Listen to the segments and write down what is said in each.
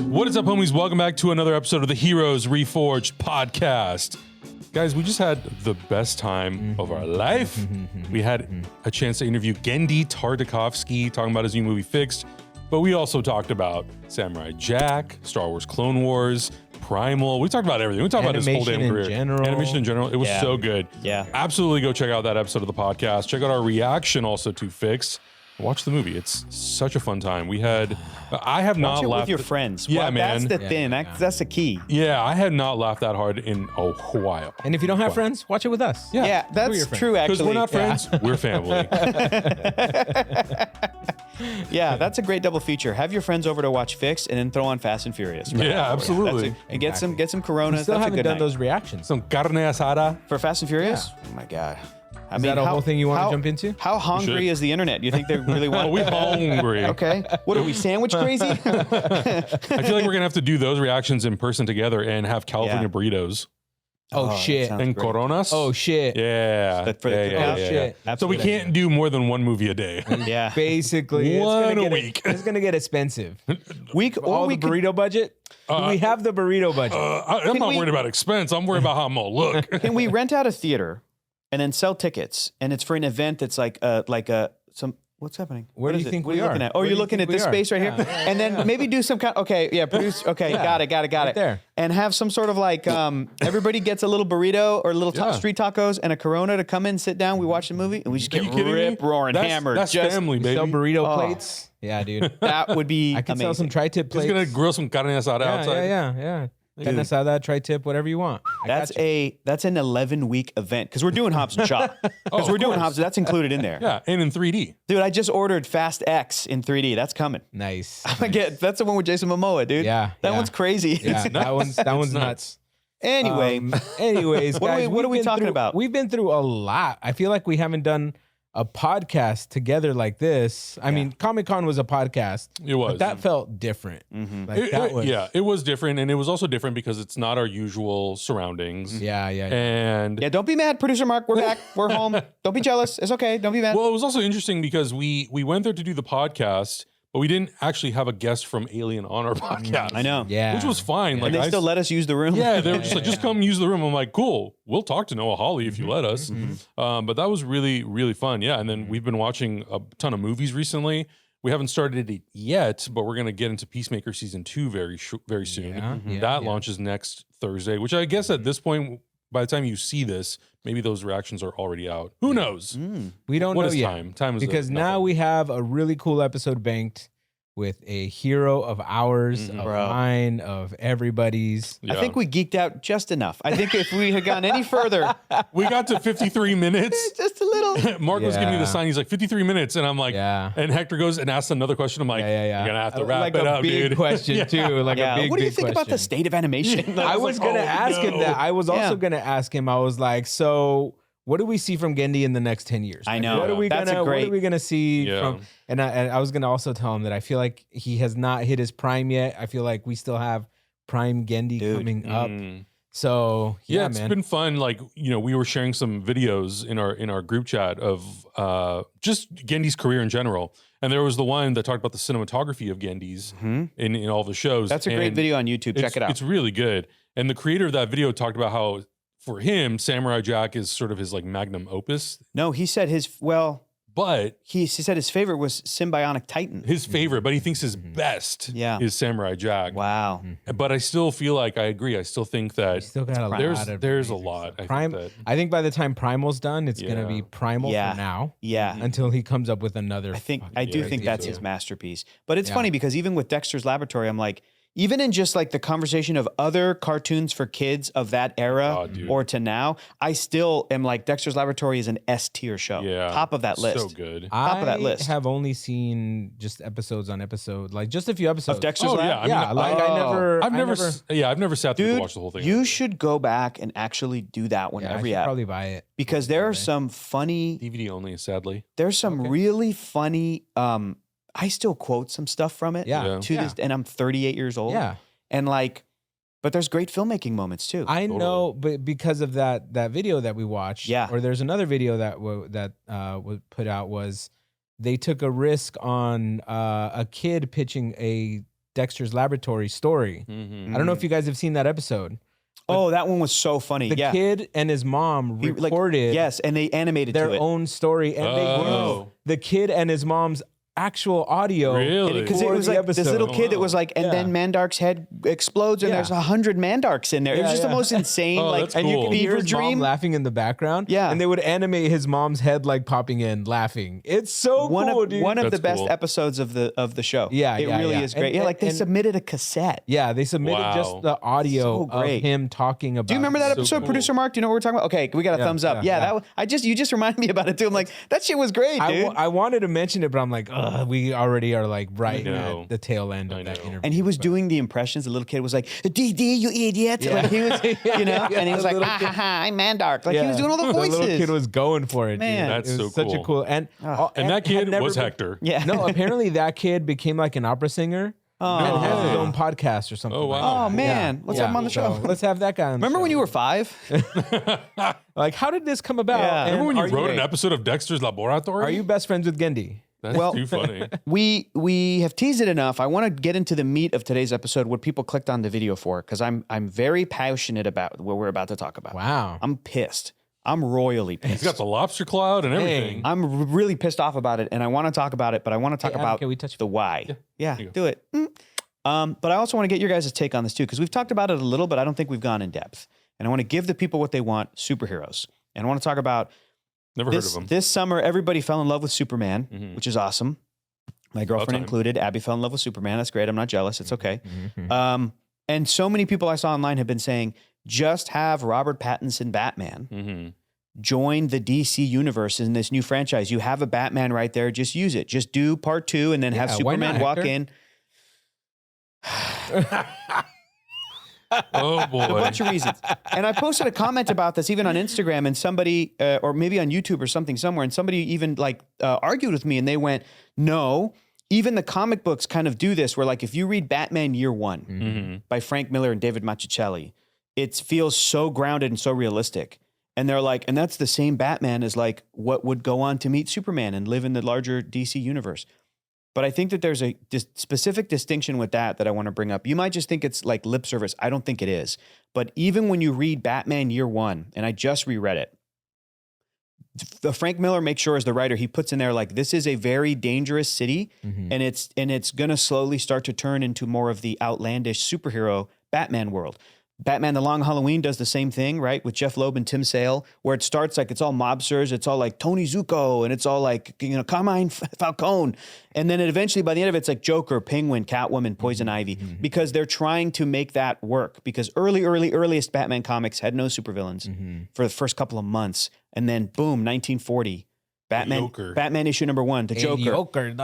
What is up, homies? Welcome back to another episode of the Heroes Reforged podcast. Guys, we just had the best time of our life. We had a chance to interview Genndy Tartakovsky, talking about his new movie Fixed, but we also talked about Samurai Jack, Star Wars Clone Wars, Primal. We talked about everything. We talked about his whole damn career. Animation in general. It was so good. Yeah. Absolutely go check out that episode of the podcast. Check out our reaction also to Fixed. Watch the movie. It's such a fun time. I have not laughed with your friends. Yeah, man. That's the thing. That's the key. Yeah, I had not laughed that hard in a while. And if you don't have friends, watch it with us. Yeah, that's true, actually. Because we're not friends, we're family. Yeah, that's a great double feature. Have your friends over to watch Fixed and then throw on Fast and Furious. Right? Yeah, absolutely. And get some Coronas. We still That's haven't a good done night. those reactions. Some carne asada. For Fast and Furious? Oh my God. Is that a whole thing you want to jump into? How hungry is the internet? Do you think they really want Oh, we hungry. Okay. What are we, sandwich crazy? I feel like we're going to have to do those reactions in person together and have California burritos. Oh, shit. sounds And great. Coronas. Oh, shit. Yeah. For the yeah. shit. That's So we can't do more than one movie a day. Yeah. Basically, One a week. It's going to get expensive. Week or All we the burrito budget? Do we have the burrito budget? I'm not worried about expense. I'm worried about how I'm going to look. Can we rent out a theater and then sell tickets? And it's for an event that's like some. What's happening? Where do you think we are? Looking at? Oh, Where do you're you looking think at this we are? space right here, and then maybe do some kind. Okay, yeah, produce. Okay, got it. Right there. And have some sort of like everybody gets a little burrito or a little street tacos and a Corona to come in, sit down. We watch the movie and we just Are get you kidding me? rip roaring hammered. That's Just family, baby. Sell burrito plates? Yeah, dude. that would be. I could amazing. sell some tri-tip plates. He's going to grill some carne asada outside. Yeah. Carne asada, tri-tip, whatever you want. That's an 11-week event because we're doing Hobbs and Shaw. Because we're doing Hobbs, that's included in there. Yeah, and in 3D. Dude, I just ordered Fast X in 3D. That's coming. Nice. That's the one with Jason Momoa, dude. Yeah, that yeah. one's crazy. Yeah, that one's nuts. Anyway, Anyways, guys, what are we we've been talking through- about? We've been through a lot. I feel like we haven't done a podcast together like this. I mean, Comic-Con was a podcast. It was. But that felt different. Like It was different, and it was also different because it's not our usual surroundings. Yeah. And yeah, don't be mad, producer Mark. We're back. We're home. Don't be jealous. It's okay. Don't be mad. well, it was also interesting because we went there to do the podcast, but we didn't actually have a guest from Alien on our podcast. I know. Yeah. Which was fine. Like And they still let us use the room. Yeah, they were just like, just come use the room. I'm like, cool. We'll talk to Noah Hawley if you let us. But that was really, really fun. Yeah, and then we've been watching a ton of movies recently. We haven't started it yet, but we're going to get into Peacemaker Season 2 very soon. That launches next Thursday, which I guess at this point, by the time you see this, maybe those reactions are already out. Who knows? We don't What know is yet. time? Time is Because nothing. now we have a really cool episode banked with a hero of ours, of mine, of everybody's. Yeah. I think we geeked out just enough. I think if we had gone any further, we got to 53 minutes. just a little. Mark was giving me the Yeah. sign. He's like, 53 minutes. And I'm like, Yeah. and Hector goes and asks another question. I'm like, you're going to have to wrap like it a up, big dude. question too. Like a big, What do you big think about the question. state of animation? I was like, gonna oh, ask him no. that. I was also Yeah. gonna ask him. I was like, so what do we see from Genndy in the next 10 years? I Like, know. What are we That's gonna? a great- What are we gonna see Yeah. from? And I was gonna also tell him that I feel like he has not hit his prime yet. I feel like we still have prime Genndy coming up. So Yeah, it's man. been fun. Like, we were sharing some videos in our group chat of just Gendy's career in general. And there was the one that talked about the cinematography of Gendy's in all the shows. That's a great And video on YouTube. Check it out. It's really good. And the creator of that video talked about how for him, Samurai Jack is sort of his like magnum opus. No, he said But he said his favorite was Symbionic Titan. his favorite, but he thinks his best is Samurai Jack. Wow. But I still feel like I agree. I still think that Still got a lot of there's a amazing lot. stuff. I think that I think by the time Primal's done, it's gonna be Primal Yeah. for now. Yeah. Until he comes up with another. I do think that's his masterpiece. But it's funny because even with Dexter's Laboratory, I'm like, even in just like the conversation of other cartoons for kids of that era or to now, I still am like Dexter's Laboratory is an S tier show. Yeah. Top of that list. So good. Top of that list. I have only seen just episodes on episode, like just a few episodes. Of Dexter's Oh, Lab? yeah. I mean, I've never I've never sat through to Dude, watch the whole thing. you should go back and actually do that one I every should app. probably buy it. Because there are some funny, DVD only, sadly. there's some really funny, I still quote some stuff from it. Yeah. To this, and I'm 38 years old. Yeah. And like, but there's great filmmaking moments too. I know, but because of that video that we watched, Yeah. or there's another video that was put out was they took a risk on a kid pitching a Dexter's Laboratory story. Mm-hmm. I don't know if you guys have seen that episode. Oh, that one was so funny. The kid and his mom recorded yes, and they animated their to it. own story, and they used the kid and his mom's actual audio. Really? Because it was like this little kid that was like, and then Mandark's head explodes, and there's 100 Mandarks in there. It was just the most insane, that's and you cool. can hear his dream mom laughing in the background. Yeah. And they would animate his mom's head like popping in, laughing. It's so cool, dude. One of That's the best cool. episode of the show. Yeah, it really is great. And, like they submitted a cassette. Yeah, they submitted just the audio of him talking about. Do you remember that episode, cool. Producer Mark? Do you know what we're talking about? Okay, we got a thumbs up. Yeah, you just reminded me about it too. I'm like, that shit was great, dude. I wanted to mention it, but I'm like, we already are like right know. at the tail end of that interview. And he was doing the impressions. The little kid was like, "DD, you idiot!" Like he was, and he was like, "Ha ha ha, I'm Mandark." Like he was doing all the voices. The little kid was going for it. Man. dude. That's it was so such cool. a cool and that kid was Hector. Yeah. No, apparently that kid became like an opera singer and has his own podcast or something. Oh, like wow. Oh man, let's have him on the show. So let's have that guy on the Remember show. when you were 5? like, how did this come about? Yeah. And Remember when you are wrote an episode of Dexter's Laboratory? Are you best friends with Genndy? That's too funny. We have teased it enough. I want to get into the meat of today's episode, what people clicked on the video for, because I'm very passionate about what we're about to talk about. Wow. I'm pissed. I'm royally pissed. He's got the lobster cloud and everything. I'm really pissed off about it, and I want to talk about it, but I want to talk Adam, about can we touch the why. Yeah, you go. do it. But I also want to get your guys' take on this too, because we've talked about it a little, but I don't think we've gone in depth. And I want to give the people what they want, superheroes. And I want to talk about Never heard of him. this summer, everybody fell in love with Superman, which is awesome. My girlfriend included. Abby fell in love with Superman. That's great. I'm not jealous. It's okay. And so many people I saw online have been saying, just have Robert Pattinson Batman join the DC universe in this new franchise. You have a Batman right there. Just use it. Just do part 2 and then have Superman walk in. Oh boy. A bunch of reasons. And I posted a comment about this even on Instagram, and somebody, or maybe on YouTube or something somewhere, and somebody even argued with me, and they went, no, even the comic books kind of do this, where like if you read Batman Year One by Frank Miller and David Mazzucchelli, it feels so grounded and so realistic. And they're like, and that's the same Batman as like what would go on to meet Superman and live in the larger DC universe. But I think that there's a specific distinction with that I want to bring up. You might just think it's like lip service. I don't think it is. But even when you read Batman Year One, and I just reread it, the Frank Miller makes sure as the writer, he puts in there like, this is a very dangerous city, and it's going to slowly start to turn into more of the outlandish superhero Batman world. Batman The Long Halloween does the same thing, right? With Jeff Loeb and Tim Sale, where it starts like it's all mobsters, it's all like Tony Zuko, and it's all like, Carmine Falcone. And then eventually by the end of it, it's like Joker, Penguin, Catwoman, Poison Ivy, because they're trying to make that work. Because earliest Batman comics had no supervillains for the first couple of months. And then boom, 1940. Batman issue number 1, the Joker,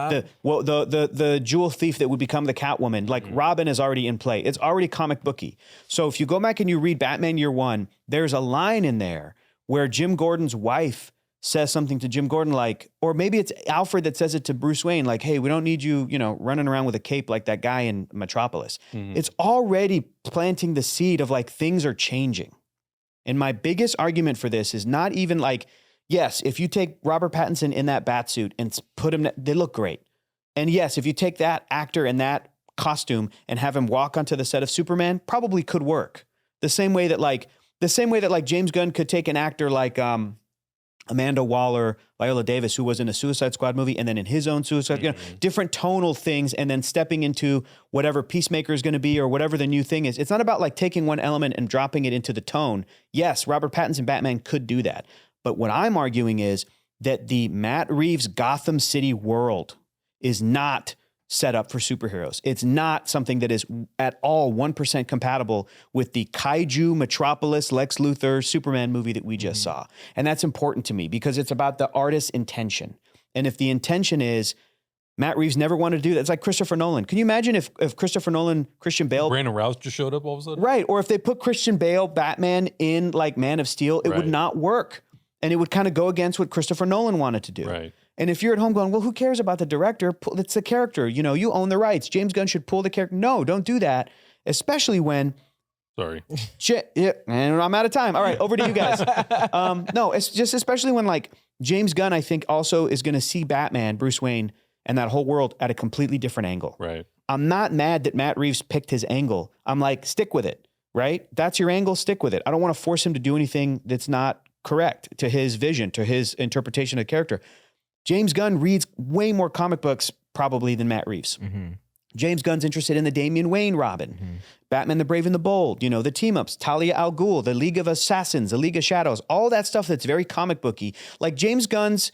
the jewel thief that would become the Catwoman. Like Robin is already in play. It's already comic booky. So if you go back and you read Batman Year One, there's a line in there where Jim Gordon's wife says something to Jim Gordon like, or maybe it's Alfred that says it to Bruce Wayne, like, hey, we don't need you, running around with a cape like that guy in Metropolis. It's already planting the seed of like things are changing. And my biggest argument for this is not even like, yes, if you take Robert Pattinson in that bat suit and put him, they look great. And yes, if you take that actor in that costume and have him walk onto the set of Superman, probably could work. The same way that James Gunn could take an actor like Amanda Waller, Viola Davis, who was in a Suicide Squad movie, and then in his own Suicide, different tonal things, and then stepping into whatever Peacemaker is going to be or whatever the new thing is. It's not about like taking one element and dropping it into the tone. Yes, Robert Pattinson Batman could do that. But what I'm arguing is that the Matt Reeves Gotham City world is not set up for superheroes. It's not something that is at all 1% compatible with the kaiju Metropolis Lex Luthor Superman movie that we just saw. And that's important to me because it's about the artist's intention. And if the intention is Matt Reeves never wanted to do that, it's like Christopher Nolan. Can you imagine if Christopher Nolan, Christian Bale, Brandon Routh just showed up all of a sudden? Right. Or if they put Christian Bale, Batman in like Man of Steel, it would not work. And it would kind of go against what Christopher Nolan wanted to do. Right. And if you're at home going, well, who cares about the director? It's the character. You own the rights. James Gunn should pull the character. No, don't do that. Especially when... Sorry. And I'm out of time. All right, over to you guys. No, it's just especially when like James Gunn, I think, also is going to see Batman, Bruce Wayne, and that whole world at a completely different angle. Right. I'm not mad that Matt Reeves picked his angle. I'm like, stick with it, right? That's your angle, stick with it. I don't want to force him to do anything that's not correct to his vision, to his interpretation of the character. James Gunn reads way more comic books probably than Matt Reeves. James Gunn's interested in the Damian Wayne Robin, Batman the Brave and the Bold, the team-ups, Talia al Ghul, the League of Assassins, the League of Shadows, all that stuff that's very comic booky. Like James Gunn's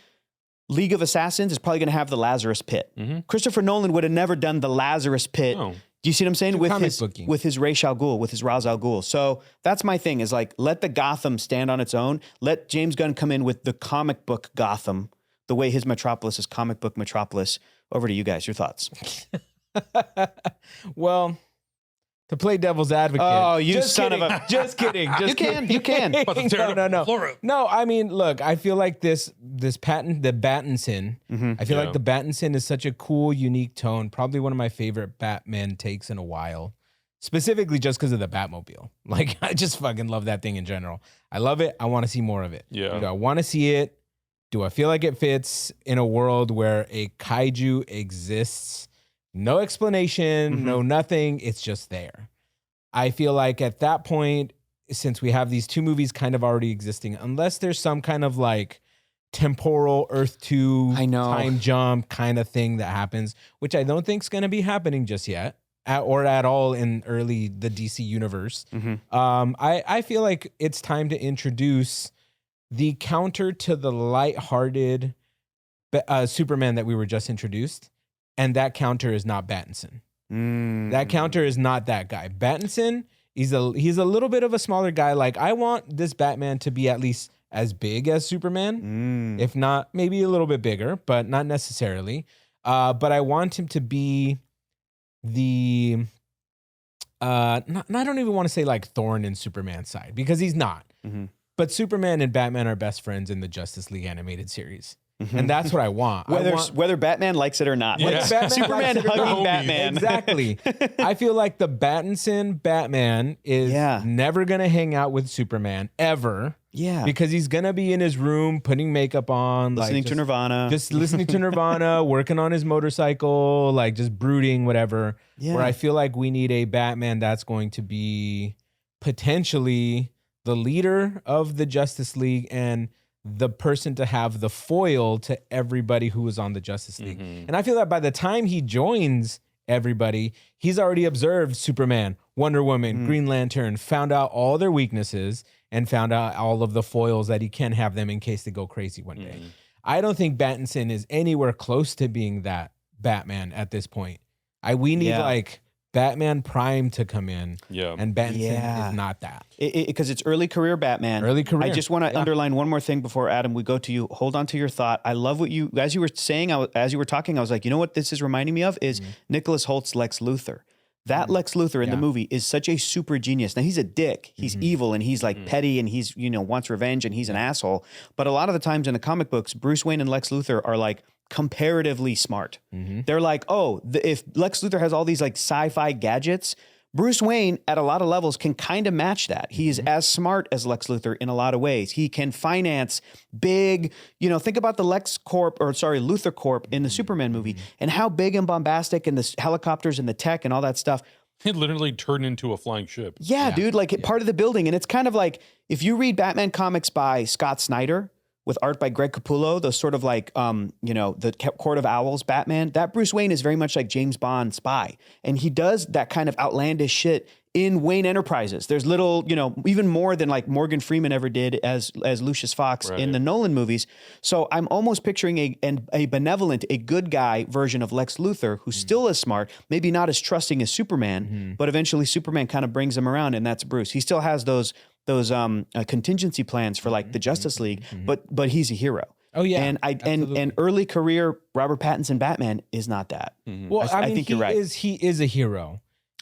League of Assassins is probably going to have the Lazarus Pit. Christopher Nolan would have never done the Lazarus Pit. No. Do you see what I'm saying? With his Ra's al Ghul, with his Ra's al Ghul. So that's my thing is like, let the Gotham stand on its own. Let James Gunn come in with the comic book Gotham, the way his Metropolis is comic book Metropolis. Over to you guys. Your thoughts. Well, to play devil's advocate. Oh, you just son kidding, of a... Just kidding. You can. No. No, I mean, look, I feel like the Battinson, I feel like the Battinson is such a cool, unique tone. Probably one of my favorite Batman takes in a while. Specifically just because of the Batmobile. Like, I just fucking love that thing in general. I love it. I want to see more of it. Yeah. Do I want to see it? Do I feel like it fits in a world where a kaiju exists? No explanation, no nothing. It's just there. I feel like at that point, since we have these two movies kind of already existing, unless there's some kind of like temporal Earth 2 time jump kind of thing that happens, which I don't think is going to be happening just yet or at all in the DC universe. I feel like it's time to introduce the counter to the lighthearted Superman that we were just introduced. And that counter is not Pattinson. That counter is not that guy. Pattinson, he's a little bit of a smaller guy. Like, I want this Batman to be at least as big as Superman, if not maybe a little bit bigger, but not necessarily. But I want him to be the I don't even want to say like thorn in Superman's side, because he's not. But Superman and Batman are best friends in the Justice League animated series. And that's what I want. Whether Batman likes it or not. Yeah. Superman hugging Batman. Exactly. I feel like the Pattinson Batman is never going to hang out with Superman ever. Yeah. Because he's going to be in his room putting makeup on. Listening to Nirvana. Just listening to Nirvana, working on his motorcycle, like just brooding, whatever. Yeah. Where I feel like we need a Batman that's going to be potentially the leader of the Justice League and the person to have the foil to everybody who was on the Justice League. And I feel that by the time he joins everybody, he's already observed Superman, Wonder Woman, Green Lantern, found out all their weaknesses and found out all of the foils that he can have them in case they go crazy one day. I don't think Pattinson is anywhere close to being that Batman at this point. We need like Batman Prime to come in, and Pattinson is not that. Because it's early career Batman. Early career. I just want to underline one more thing before, Adam, we go to you. Hold on to your thought. I love what you, as you were saying, as you were talking, I was like, you know what this is reminding me of is Nicholas Holt's Lex Luthor. That Lex Luthor in the movie is such a super genius. Now, he's a dick. He's evil, and he's like petty, and he's, wants revenge, and he's an asshole. But a lot of the times in the comic books, Bruce Wayne and Lex Luthor are like comparatively smart. They're like, if Lex Luthor has all these like sci-fi gadgets, Bruce Wayne at a lot of levels can kind of match that. He's as smart as Lex Luthor in a lot of ways. He can finance big, think about the Luthor Corp in the Superman movie and how big and bombastic and the helicopters and the tech and all that stuff. It literally turned into a flying ship. Yeah, dude, like part of the building. And it's kind of like, if you read Batman comics by Scott Snyder, with art by Greg Capullo, those sort of like, the Court of Owls Batman, that Bruce Wayne is very much like James Bond spy. And he does that kind of outlandish shit in Wayne Enterprises. There's little, even more than like Morgan Freeman ever did as Lucius Fox in the Nolan movies. So I'm almost picturing a benevolent, a good guy version of Lex Luthor, who's still as smart, maybe not as trusting as Superman, but eventually Superman kind of brings him around, and that's Bruce. He still has those contingency plans for like the Justice League, but he's a hero. Oh yeah, and early career Robert Pattinson Batman is not that. Well, I think you're right. He is a hero.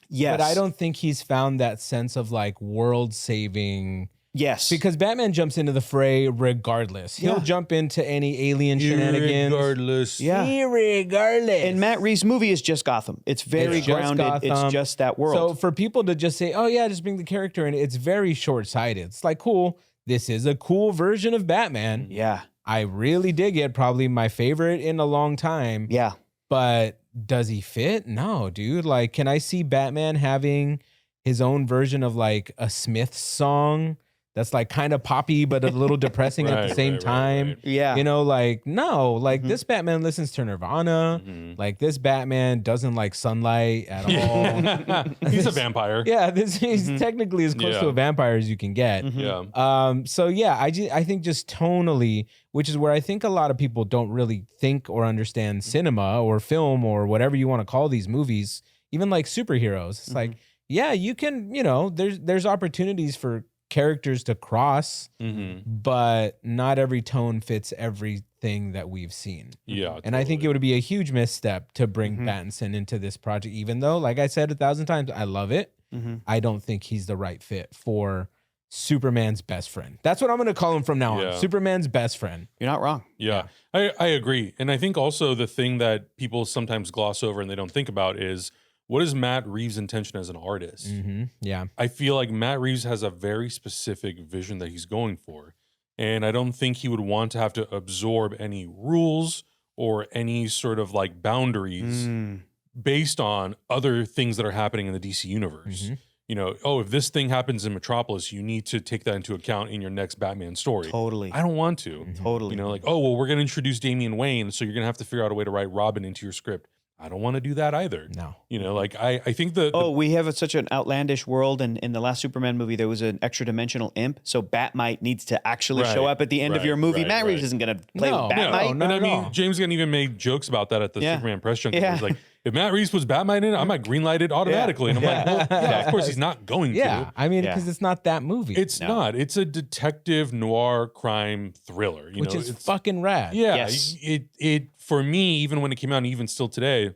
Yes, but I don't think he's found that sense of like world saving. Yes, because Batman jumps into the fray regardless. He'll jump into any alien shenanigans. Regardless. Regardless. And Matt Reeves' movie is just Gotham. It's very grounded. It's just that world. So for people to just say, oh yeah, just bring the character in, it's very short-sighted. It's like, cool, this is a cool version of Batman. Yeah. I really dig it. Probably my favorite in a long time. Yeah. But does he fit? No, dude. Like, can I see Batman having his own version of like a Smiths song that's like kind of poppy but a little depressing at the same time? Right. Yeah. You know, like, no, like this Batman listens to Nirvana. Like this Batman doesn't like sunlight at all. He's a vampire. Yeah, he's technically as close to a vampire as you can get. Yeah. So yeah, I think just tonally, which is where I think a lot of people don't really think or understand cinema or film or whatever you want to call these movies, even like superheroes. It's like, yeah, you can, you know, there's opportunities for characters to cross, but not every tone fits everything that we've seen. Yeah. And I think it would be a huge misstep to bring Pattinson into this project, even though, like I said 1,000 times, I love it. I don't think he's the right fit for Superman's best friend. That's what I'm going to call him from now on. Superman's best friend. You're not wrong. Yeah. I agree. And I think also the thing that people sometimes gloss over and they don't think about is, what is Matt Reeves' intention as an artist? Yeah. I feel like Matt Reeves has a very specific vision that he's going for. And I don't think he would want to have to absorb any rules or any sort of like boundaries based on other things that are happening in the DC universe. You know, oh, if this thing happens in Metropolis, you need to take that into account in your next Batman story. Totally. I don't want to. Totally. You know, like, oh, well, we're going to introduce Damian Wayne, so you're going to have to figure out a way to write Robin into your script. I don't want to do that either. No. You know, like I think we have such an outlandish world, and in the last Superman movie, there was an extra dimensional imp. So Batmite needs to actually show up at the end of your movie. Matt Reeves isn't going to play with Batmite. And I mean, James Gunn even made jokes about that at the Superman press junket. He was like, if Matt Reeves was Batmite in it, I might greenlight it automatically. And I'm like, well, of course he's not going to. I mean, because it's not that movie. It's not. It's a detective noir crime thriller. Which is fucking rad. Yeah. Yes. It for me, even when it came out and even still today,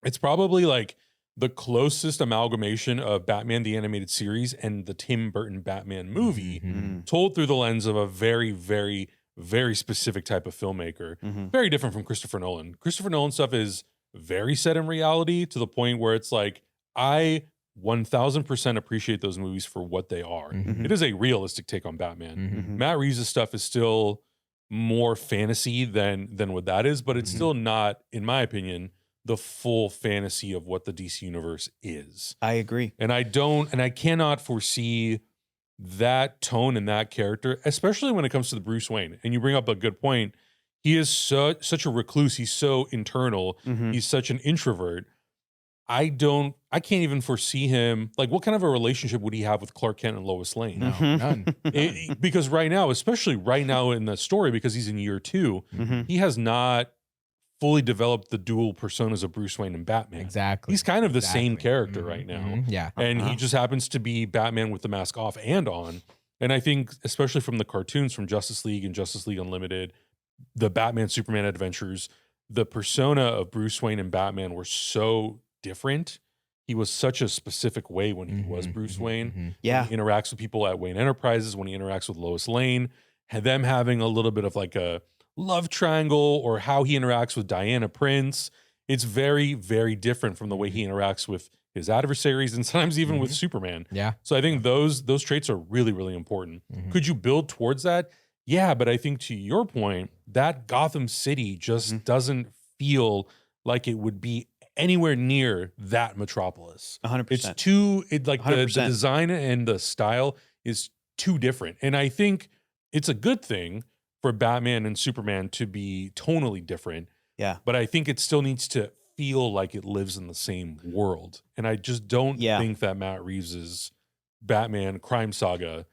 it's probably like the closest amalgamation of Batman the Animated Series and the Tim Burton Batman movie told through the lens of a very, very, very specific type of filmmaker. Very different from Christopher Nolan. Christopher Nolan stuff is very set in reality to the point where it's like, I 1000% appreciate those movies for what they are. It is a realistic take on Batman. Matt Reeves' stuff is still more fantasy than what that is, but it's still not, in my opinion, the full fantasy of what the DC universe is. I agree. And I cannot foresee that tone and that character, especially when it comes to the Bruce Wayne. And you bring up a good point. He is such a recluse. He's so internal. He's such an introvert. I can't even foresee him. Like, what kind of a relationship would he have with Clark Kent and Lois Lane? No, none. Because right now, especially right now in the story, because he's in year 2, he has not fully developed the dual personas of Bruce Wayne and Batman. Exactly. He's kind of the same character right now. Yeah. And he just happens to be Batman with the mask off and on. And I think, especially from the cartoons from Justice League and Justice League Unlimited, the Batman Superman adventures, the persona of Bruce Wayne and Batman were so different. He was such a specific way when he was Bruce Wayne. Yeah. When he interacts with people at Wayne Enterprises, when he interacts with Lois Lane, them having a little bit of like a love triangle, or how he interacts with Diana Prince. It's very, very different from the way he interacts with his adversaries and sometimes even with Superman. Yeah. So I think those traits are really, really important. Could you build towards that? Yeah, but I think to your point, that Gotham City just doesn't feel like it would be anywhere near that Metropolis. 100%. It's too, the 100%. design and the style is too different. And I think it's a good thing for Batman and Superman to be tonally different. Yeah. But I think it still needs to feel like it lives in the same world. And I just don't think that Matt Reeves's Batman crime saga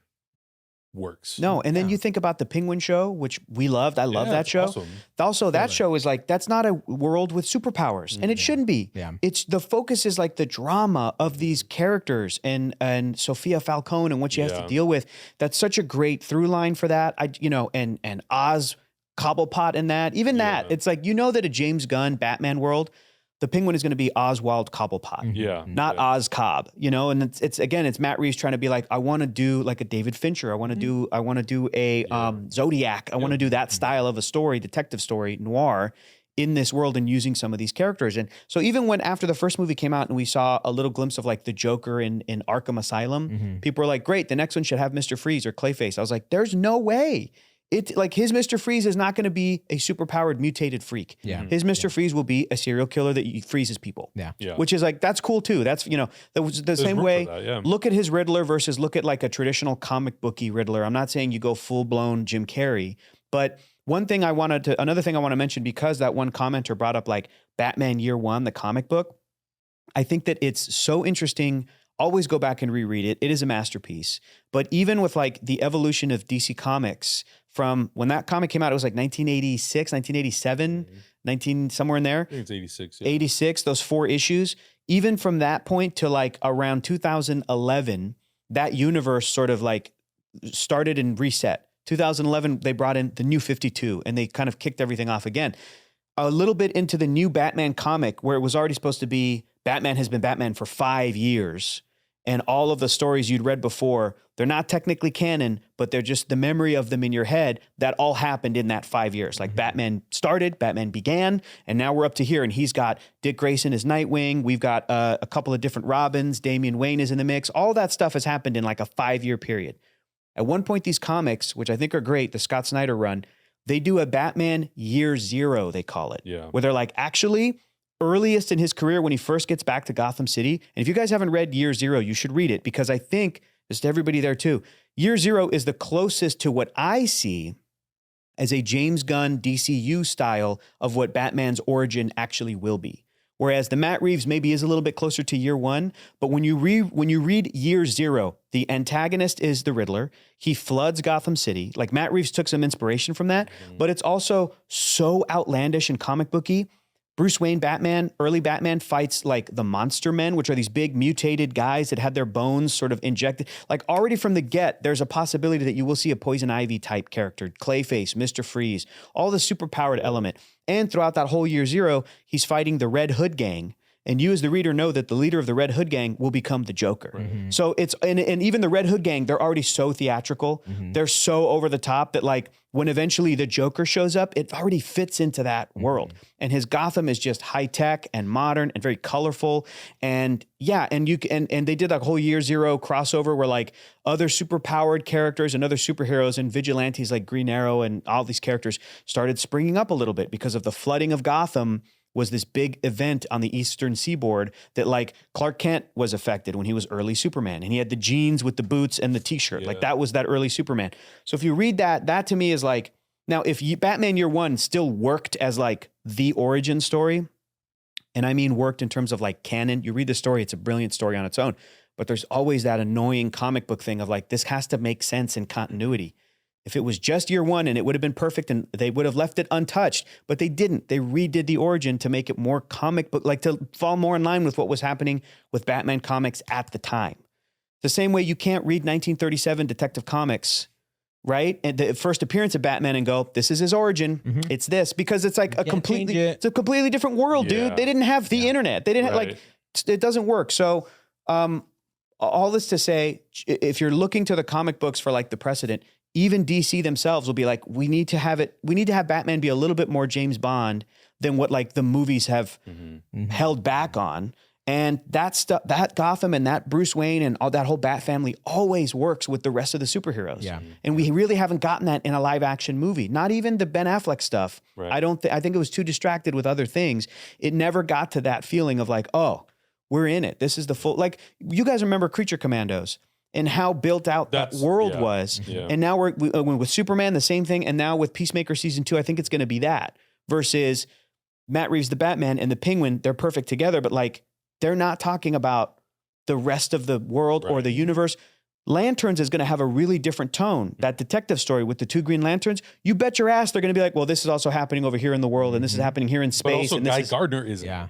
works. No, and then you think about the Penguin show, which we loved. I love that show. Awesome. Also, that show is like, that's not a world with superpowers, and it shouldn't be. Yeah. It's the focus is like the drama of these characters and Sophia Falcone and what she has to deal with. That's such a great through line for that. And Oz Cobblepot in that. Even that, it's like, that a James Gunn Batman world, the Penguin is going to be Oswald Cobblepot. Yeah. Not Oz Cobb, and it's Matt Reeves trying to be like, I want to do like a David Fincher. I want to do a Zodiac. I want to do that style of a story, detective story, noir in this world and using some of these characters. And so even when after the first movie came out and we saw a little glimpse of like the Joker in Arkham Asylum, people were like, great, the next one should have Mr. Freeze or Clayface. I was like, there's no way It like his Mr. Freeze is not going to be a superpowered mutated freak. Yeah. His Mr. Freeze will be a serial killer that freezes people. Yeah. Which is like, that's cool too. That's, the same way. Look at his Riddler versus look at like a traditional comic booky Riddler. I'm not saying you go full blown Jim Carrey, but another thing I want to mention, because that one commenter brought up like Batman Year One, the comic book. I think that it's so interesting. Always go back and reread it. It is a masterpiece. But even with like the evolution of DC Comics from when that comic came out, it was like 1986, 1987, somewhere in there. I think it's 86. 86, those 4 issues. Even from that point to like around 2011, that universe sort of like started and reset. 2011, they brought in the New 52 and they kind of kicked everything off again. A little bit into the new Batman comic where it was already supposed to be Batman has been Batman for 5 years. And all of the stories you'd read before, they're not technically canon, but they're just the memory of them in your head. That all happened in that 5 years. Like Batman started, Batman began, and now we're up to here. And he's got Dick Grayson as Nightwing. We've got a couple of different Robins. Damian Wayne is in the mix. All that stuff has happened in like a 5-year period. At one point, these comics, which I think are great, the Scott Snyder run, they do a Batman Year Zero, they call it. Yeah. Where they're like, actually, earliest in his career when he first gets back to Gotham City. And if you guys haven't read Year Zero, you should read it, because I think, just everybody there too, Year Zero is the closest to what I see as a James Gunn DCU style of what Batman's origin actually will be. Whereas the Matt Reeves maybe is a little bit closer to Year One, but when you read Year Zero, the antagonist is the Riddler. He floods Gotham City. Like Matt Reeves took some inspiration from that, but it's also so outlandish and comic booky. Bruce Wayne Batman, early Batman, fights like the Monster Men, which are these big mutated guys that had their bones sort of injected. Like already from the get, there's a possibility that you will see a Poison Ivy type character, Clayface, Mr. Freeze, all the superpowered element. And throughout that whole Year Zero, he's fighting the Red Hood Gang. And you as the reader know that the leader of the Red Hood Gang will become the Joker. Mm-hmm. So it's, and even the Red Hood Gang, they're already so theatrical. Mm-hmm. They're so over the top that like when eventually the Joker shows up, it already fits into that world. And his Gotham is just high tech and modern and very colorful. And yeah, and they did that whole Year Zero crossover where like other super powered characters and other superheroes and vigilantes like Green Arrow and all these characters started springing up a little bit because of the flooding of Gotham. Was this big event on the Eastern Seaboard that like Clark Kent was affected when he was early Superman, and he had the jeans with the boots and the t-shirt. Yeah. Like that was that early Superman. So if you read that to me is like, now if Batman Year One still worked as like the origin story, and I mean worked in terms of like canon, you read the story, it's a brilliant story on its own, but there's always that annoying comic book thing of like, this has to make sense in continuity. If it was just Year One and it would have been perfect and they would have left it untouched, but they didn't. They redid the origin to make it more comic book, like to fall more in line with what was happening with Batman comics at the time. The same way you can't read 1937 Detective Comics, right? And the first appearance of Batman and go, this is his origin. Mm-hmm. It's this, because it's like it's a completely different world, dude. They didn't have the internet. They didn't have like, it doesn't work. So, all this to say, if you're looking to the comic books for like the precedent, even DC themselves will be like, we need to have Batman be a little bit more James Bond than what like the movies have held back on. And that stuff, that Gotham and that Bruce Wayne and all that whole Bat family always works with the rest of the superheroes. Yeah. And we really haven't gotten that in a live action movie. Not even the Ben Affleck stuff. Right. I think it was too distracted with other things. It never got to that feeling of like, oh, we're in it. This is the full, like you guys remember Creature Commandos and how built out that world was. Yeah. And now we're with Superman, the same thing. And now with Peacemaker season 2, I think it's going to be that versus Matt Reeves, the Batman and the Penguin. They're perfect together, but like, they're not talking about the rest of the world or the universe. Lanterns is going to have a really different tone. That detective story with the 2 Green Lanterns, you bet your ass they're going to be like, well, this is also happening over here in the world. And this is happening here in space. But also and Guy Gardner is. Yeah.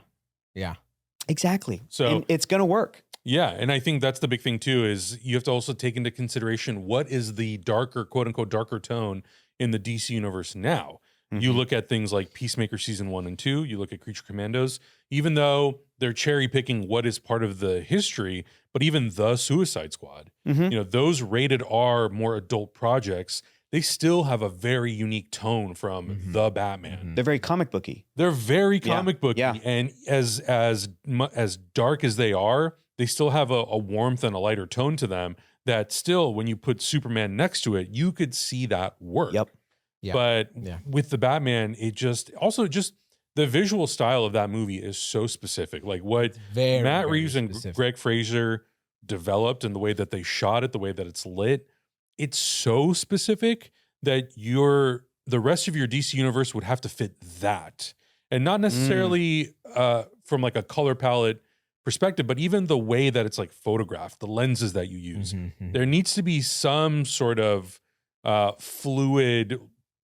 Exactly. So and it's going to work. Yeah, and I think that's the big thing too, is you have to also take into consideration what is the darker, quote unquote, darker tone in the DC universe now. Mm-hmm. You look at things like Peacemaker season 1 and 2, you look at Creature Commandos, even though they're cherry picking what is part of the history, but even the Suicide Squad, those rated R, more adult projects, they still have a very unique tone from the Batman. They're very comic booky. They're very comic booky, and as dark as they are, they still have a warmth and a lighter tone to them that still, when you put Superman next to it, you could see that work. Yep. Yeah. But with the Batman, it just the visual style of that movie is so specific. Like what Matt Reeves and Greg Fraser developed and the way that they shot it, the way that it's lit, it's so specific that the rest of your DC universe would have to fit that. And not necessarily from like a color palette perspective, but even the way that it's like photographed, the lenses that you use. There needs to be some sort of fluid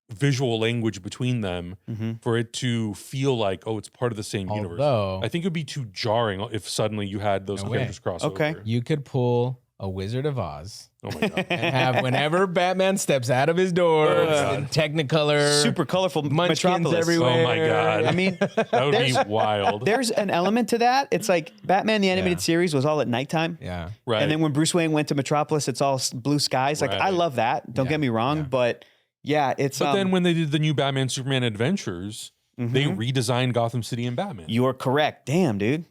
visual language between them for it to feel like, oh, it's part of the same universe. I think it would be too jarring if suddenly you had those characters cross over. You could pull a Wizard of Oz. Oh my God. And have whenever Batman steps out of his door in Technicolor, super colorful munchkins Metropolis everywhere. Oh my God. I mean, that would be wild. There's an element to that. It's like Batman the Animated Series was all at nighttime. Yeah. Right. And then when Bruce Wayne went to Metropolis, it's all blue skies. Like, I love that. Don't get me wrong. But yeah, it's... But then when they did the new Batman Superman Adventures, they redesigned Gotham City and Batman. You are correct. Damn, dude.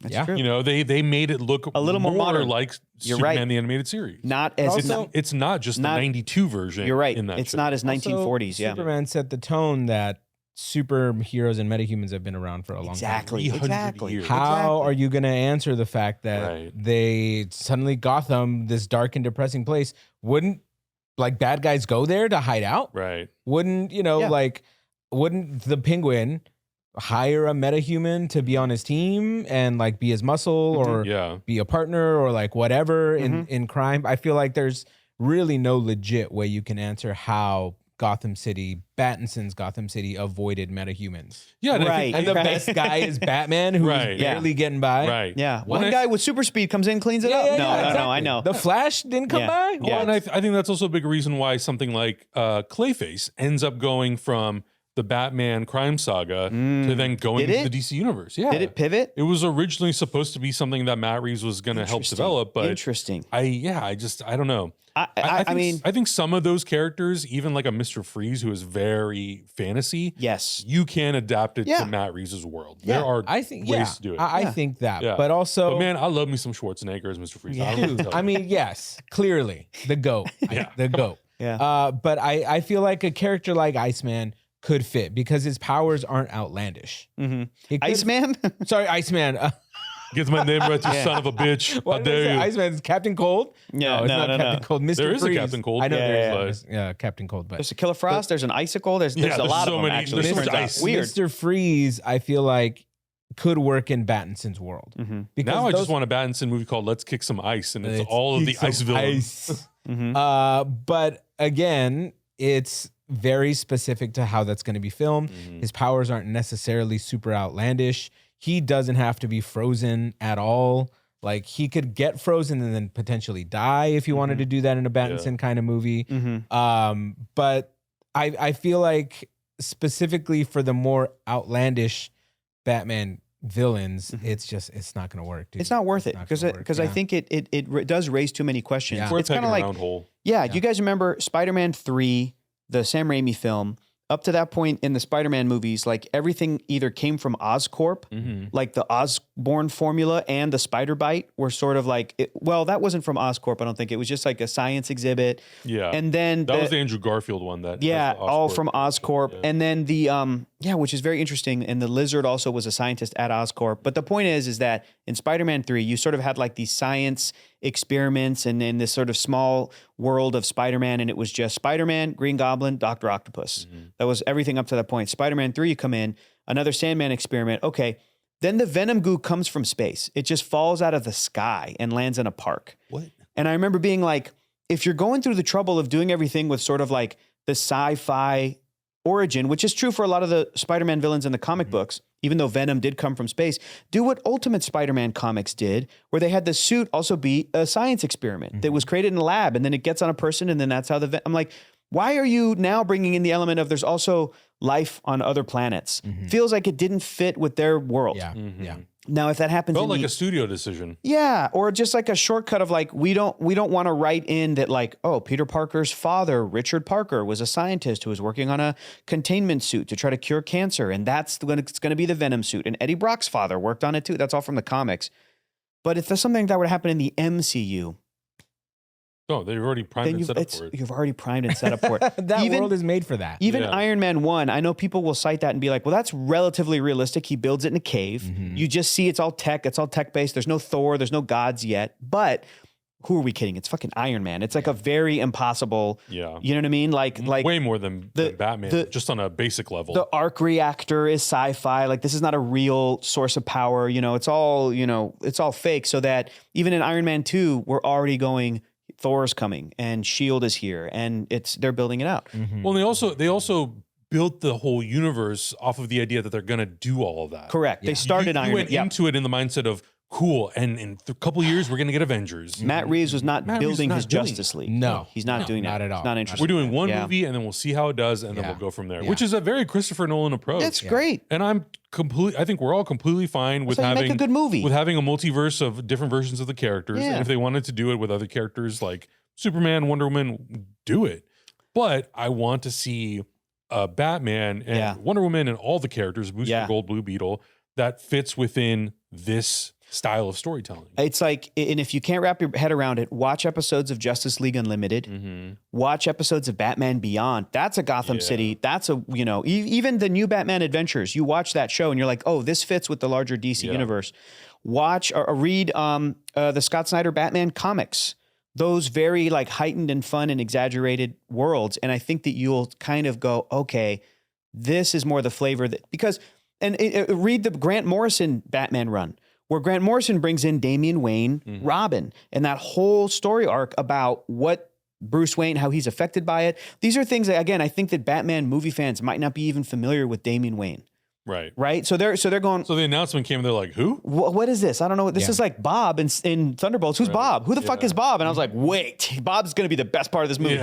That's true. You know, they made it look a little more modern, like Superman the Animated Series. Not as it's not just the 92 version. You're right. In that it's not as 1940s. Superman set the tone that superheroes and metahumans have been around for a long time. Exactly. Years. How are you going to answer the fact that they suddenly Gotham, this dark and depressing place, wouldn't like bad guys go there to hide out? Right. Wouldn't wouldn't the Penguin hire a metahuman to be on his team and like be his muscle or be a partner or like whatever in crime? I feel like there's really no legit way you can answer how Battinson's Gotham City avoided metahumans. Yeah, and the best guy is Batman, who's barely getting by. Right. Yeah. One guy with super speed comes in, cleans it up. No, I know. The Flash didn't come by. Yeah, and I think that's also a big reason why something like Clayface ends up going from the Batman crime saga to then going into the DC universe. Yeah. Did it pivot? It was originally supposed to be something that Matt Reeves was going to help develop, but I don't know. I think some of those characters, even like a Mr. Freeze, who is very fantasy, you can adapt it to Matt Reeves' world. There are ways to do it. I think that, but also, but man, I love me some Schwarzenegger as Mr. Freeze. I mean, yes, clearly the GOAT, the GOAT. But I feel like a character like Iceman could fit because his powers aren't outlandish. Iceman? Sorry, Iceman. Gets my name right, you son of a bitch. How dare you? Iceman's Captain Cold? No, it's not Captain Cold. Mr. There is Freeze. a Captain Cold. I know there is. Captain Cold. But there's a Killer Frost. There's an Icicle. There's a lot of them, actually. There's so much ice. Weird. Mr. Freeze, I feel like, could work in Battinson's world. Because now I just want a Pattinson movie called Let's Kick Some Ice, and it's all of the ice villains. But again, it's very specific to how that's going to be filmed. His powers aren't necessarily super outlandish. He doesn't have to be frozen at all. Like, he could get frozen and then potentially die if you wanted to do that in a Pattinson kind of movie. But I feel like specifically for the more outlandish Batman villains, it's not going to work, dude. It's not worth it because I think it does raise too many questions. We're It's kind of like, you guys remember Spider-Man 3, the Sam Raimi film? Up to that point in the Spider-Man movies, like everything either came from Oscorp, like the Osborn formula and the Spider Bite were sort of like, that wasn't from Oscorp, I don't think. It was just like a science exhibit. Yeah. And then that was the Andrew Garfield one that. All from Oscorp. Yeah. And then the, which is very interesting. And the Lizard also was a scientist at Oscorp. But the point is that in Spider-Man 3, you sort of had like these science experiments and in this sort of small world of Spider-Man, and it was just Spider-Man, Green Goblin, Dr. Octopus. That was everything up to that point. Spider-Man 3, you come in, another Sandman experiment. Okay. Then the Venom goo comes from space. It just falls out of the sky and lands in a park. What? And I remember being like, if you're going through the trouble of doing everything with sort of like the sci-fi origin, which is true for a lot of the Spider-Man villains in the comic books, even though Venom did come from space, do what Ultimate Spider-Man comics did, where they had the suit also be a science experiment that was created in a lab, and then it gets on a person, and then that's how I'm like, why are you now bringing in the element of there's also life on other planets? Feels like it didn't fit with their world. Yeah. Now, if that happens, felt like a studio decision. Yeah, or just like a shortcut of like we don't want to write in that like, oh, Peter Parker's father, Richard Parker, was a scientist who was working on a containment suit to try to cure cancer, and that's when it's going to be the Venom suit. And Eddie Brock's father worked on it too. That's all from the comics. But if there's something that would happen in the MCU, Oh, they've already primed and set up for it. You've already primed and set up for it. That world is made for that. Even Iron Man 1, I know people will cite that and be like, well, that's relatively realistic. He builds it in a cave. You just see it's all tech-based. There's no Thor, there's no gods yet. But who are we kidding? It's fucking Iron Man. It's like a very impossible, you know what I mean? Like way more than Batman, just on a basic level. The arc reactor is sci-fi. Like this is not a real source of power. It's all, it's all fake. So that even in Iron Man 2, we're already going, Thor's coming and S.H.I.E.L.D. is here and they're building it out. Well, they also built the whole universe off of the idea that they're going to do all of that. Correct. They started Iron Man. You went into it in the mindset of, cool, and in a couple of years, we're going to get Avengers. Matt Reeves was not building his Justice League. No. He's not doing that. Not at all. He's not interested. We're doing one movie, and then we'll see how it does, and then we'll go from there, which is a very Christopher Nolan approach. It's great. And I think we're all completely fine with having make a good movie. With having a multiverse of different versions of the characters. Yeah. And if they wanted to do it with other characters like Superman, Wonder Woman, do it. But I want to see Batman and Wonder Woman and all the characters, Booster Gold, Blue Beetle, that fits within this style of storytelling. It's like, and if you can't wrap your head around it, watch episodes of Justice League Unlimited, watch episodes of Batman Beyond. That's a Gotham City. That's a, even the new Batman Adventures, you watch that show and you're like, oh, this fits with the larger DC universe. Watch or read the Scott Snyder Batman comics, those very like heightened and fun and exaggerated worlds. And I think that you'll kind of go, okay, this is more the flavor that, because, read the Grant Morrison Batman run, where Grant Morrison brings in Damian Wayne, Robin, and that whole story arc about what Bruce Wayne, how he's affected by it. These are things that, again, I think that Batman movie fans might not be even familiar with Damian Wayne. Right. So they're going. So the announcement came, and they're like, "Who? What is this? I don't know. This is like Bob in Thunderbolts. Who's Bob? Who the fuck is Bob?" And I was like, "Wait, Bob's going to be the best part of this movie."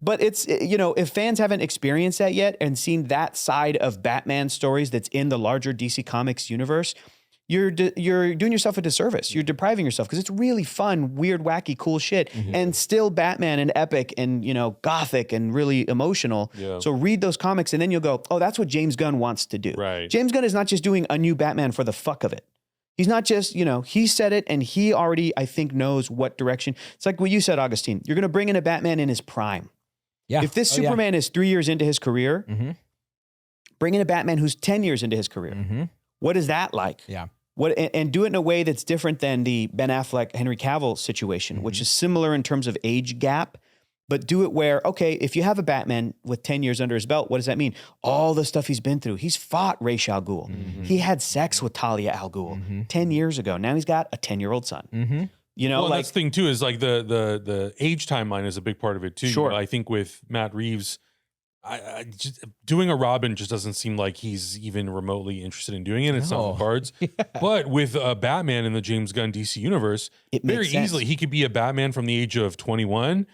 But it's if fans haven't experienced that yet and seen that side of Batman stories that's in the larger DC Comics universe, you're doing yourself a disservice. You're depriving yourself because it's really fun, weird, wacky, cool shit, and still Batman and epic and gothic and really emotional. So read those comics and then you'll go, oh, that's what James Gunn wants to do. James Gunn is not just doing a new Batman for the fuck of it. He's not just, he said it and he already, I think, knows what direction. It's like what you said, Augustine. You're going to bring in a Batman in his prime. Yeah. If this Superman is 3 years into his career, bring in a Batman who's 10 years into his career. What is that like? Yeah. And do it in a way that's different than the Ben Affleck, Henry Cavill situation, which is similar in terms of age gap, but do it where, okay, if you have a Batman with 10 years under his belt, what does that mean? All the stuff he's been through. He's fought Ra's al Ghul. He had sex with Talia al Ghul 10 years ago. Now he's got a 10-year-old son. Well, like, that's the thing too, is like the age timeline is a big part of it too. Sure. I think with Matt Reeves, I just, doing a Robin just doesn't seem like he's even remotely interested in doing it. It's not the cards. But with Batman in the James Gunn DC universe, very easily he could be a Batman from the age of 21.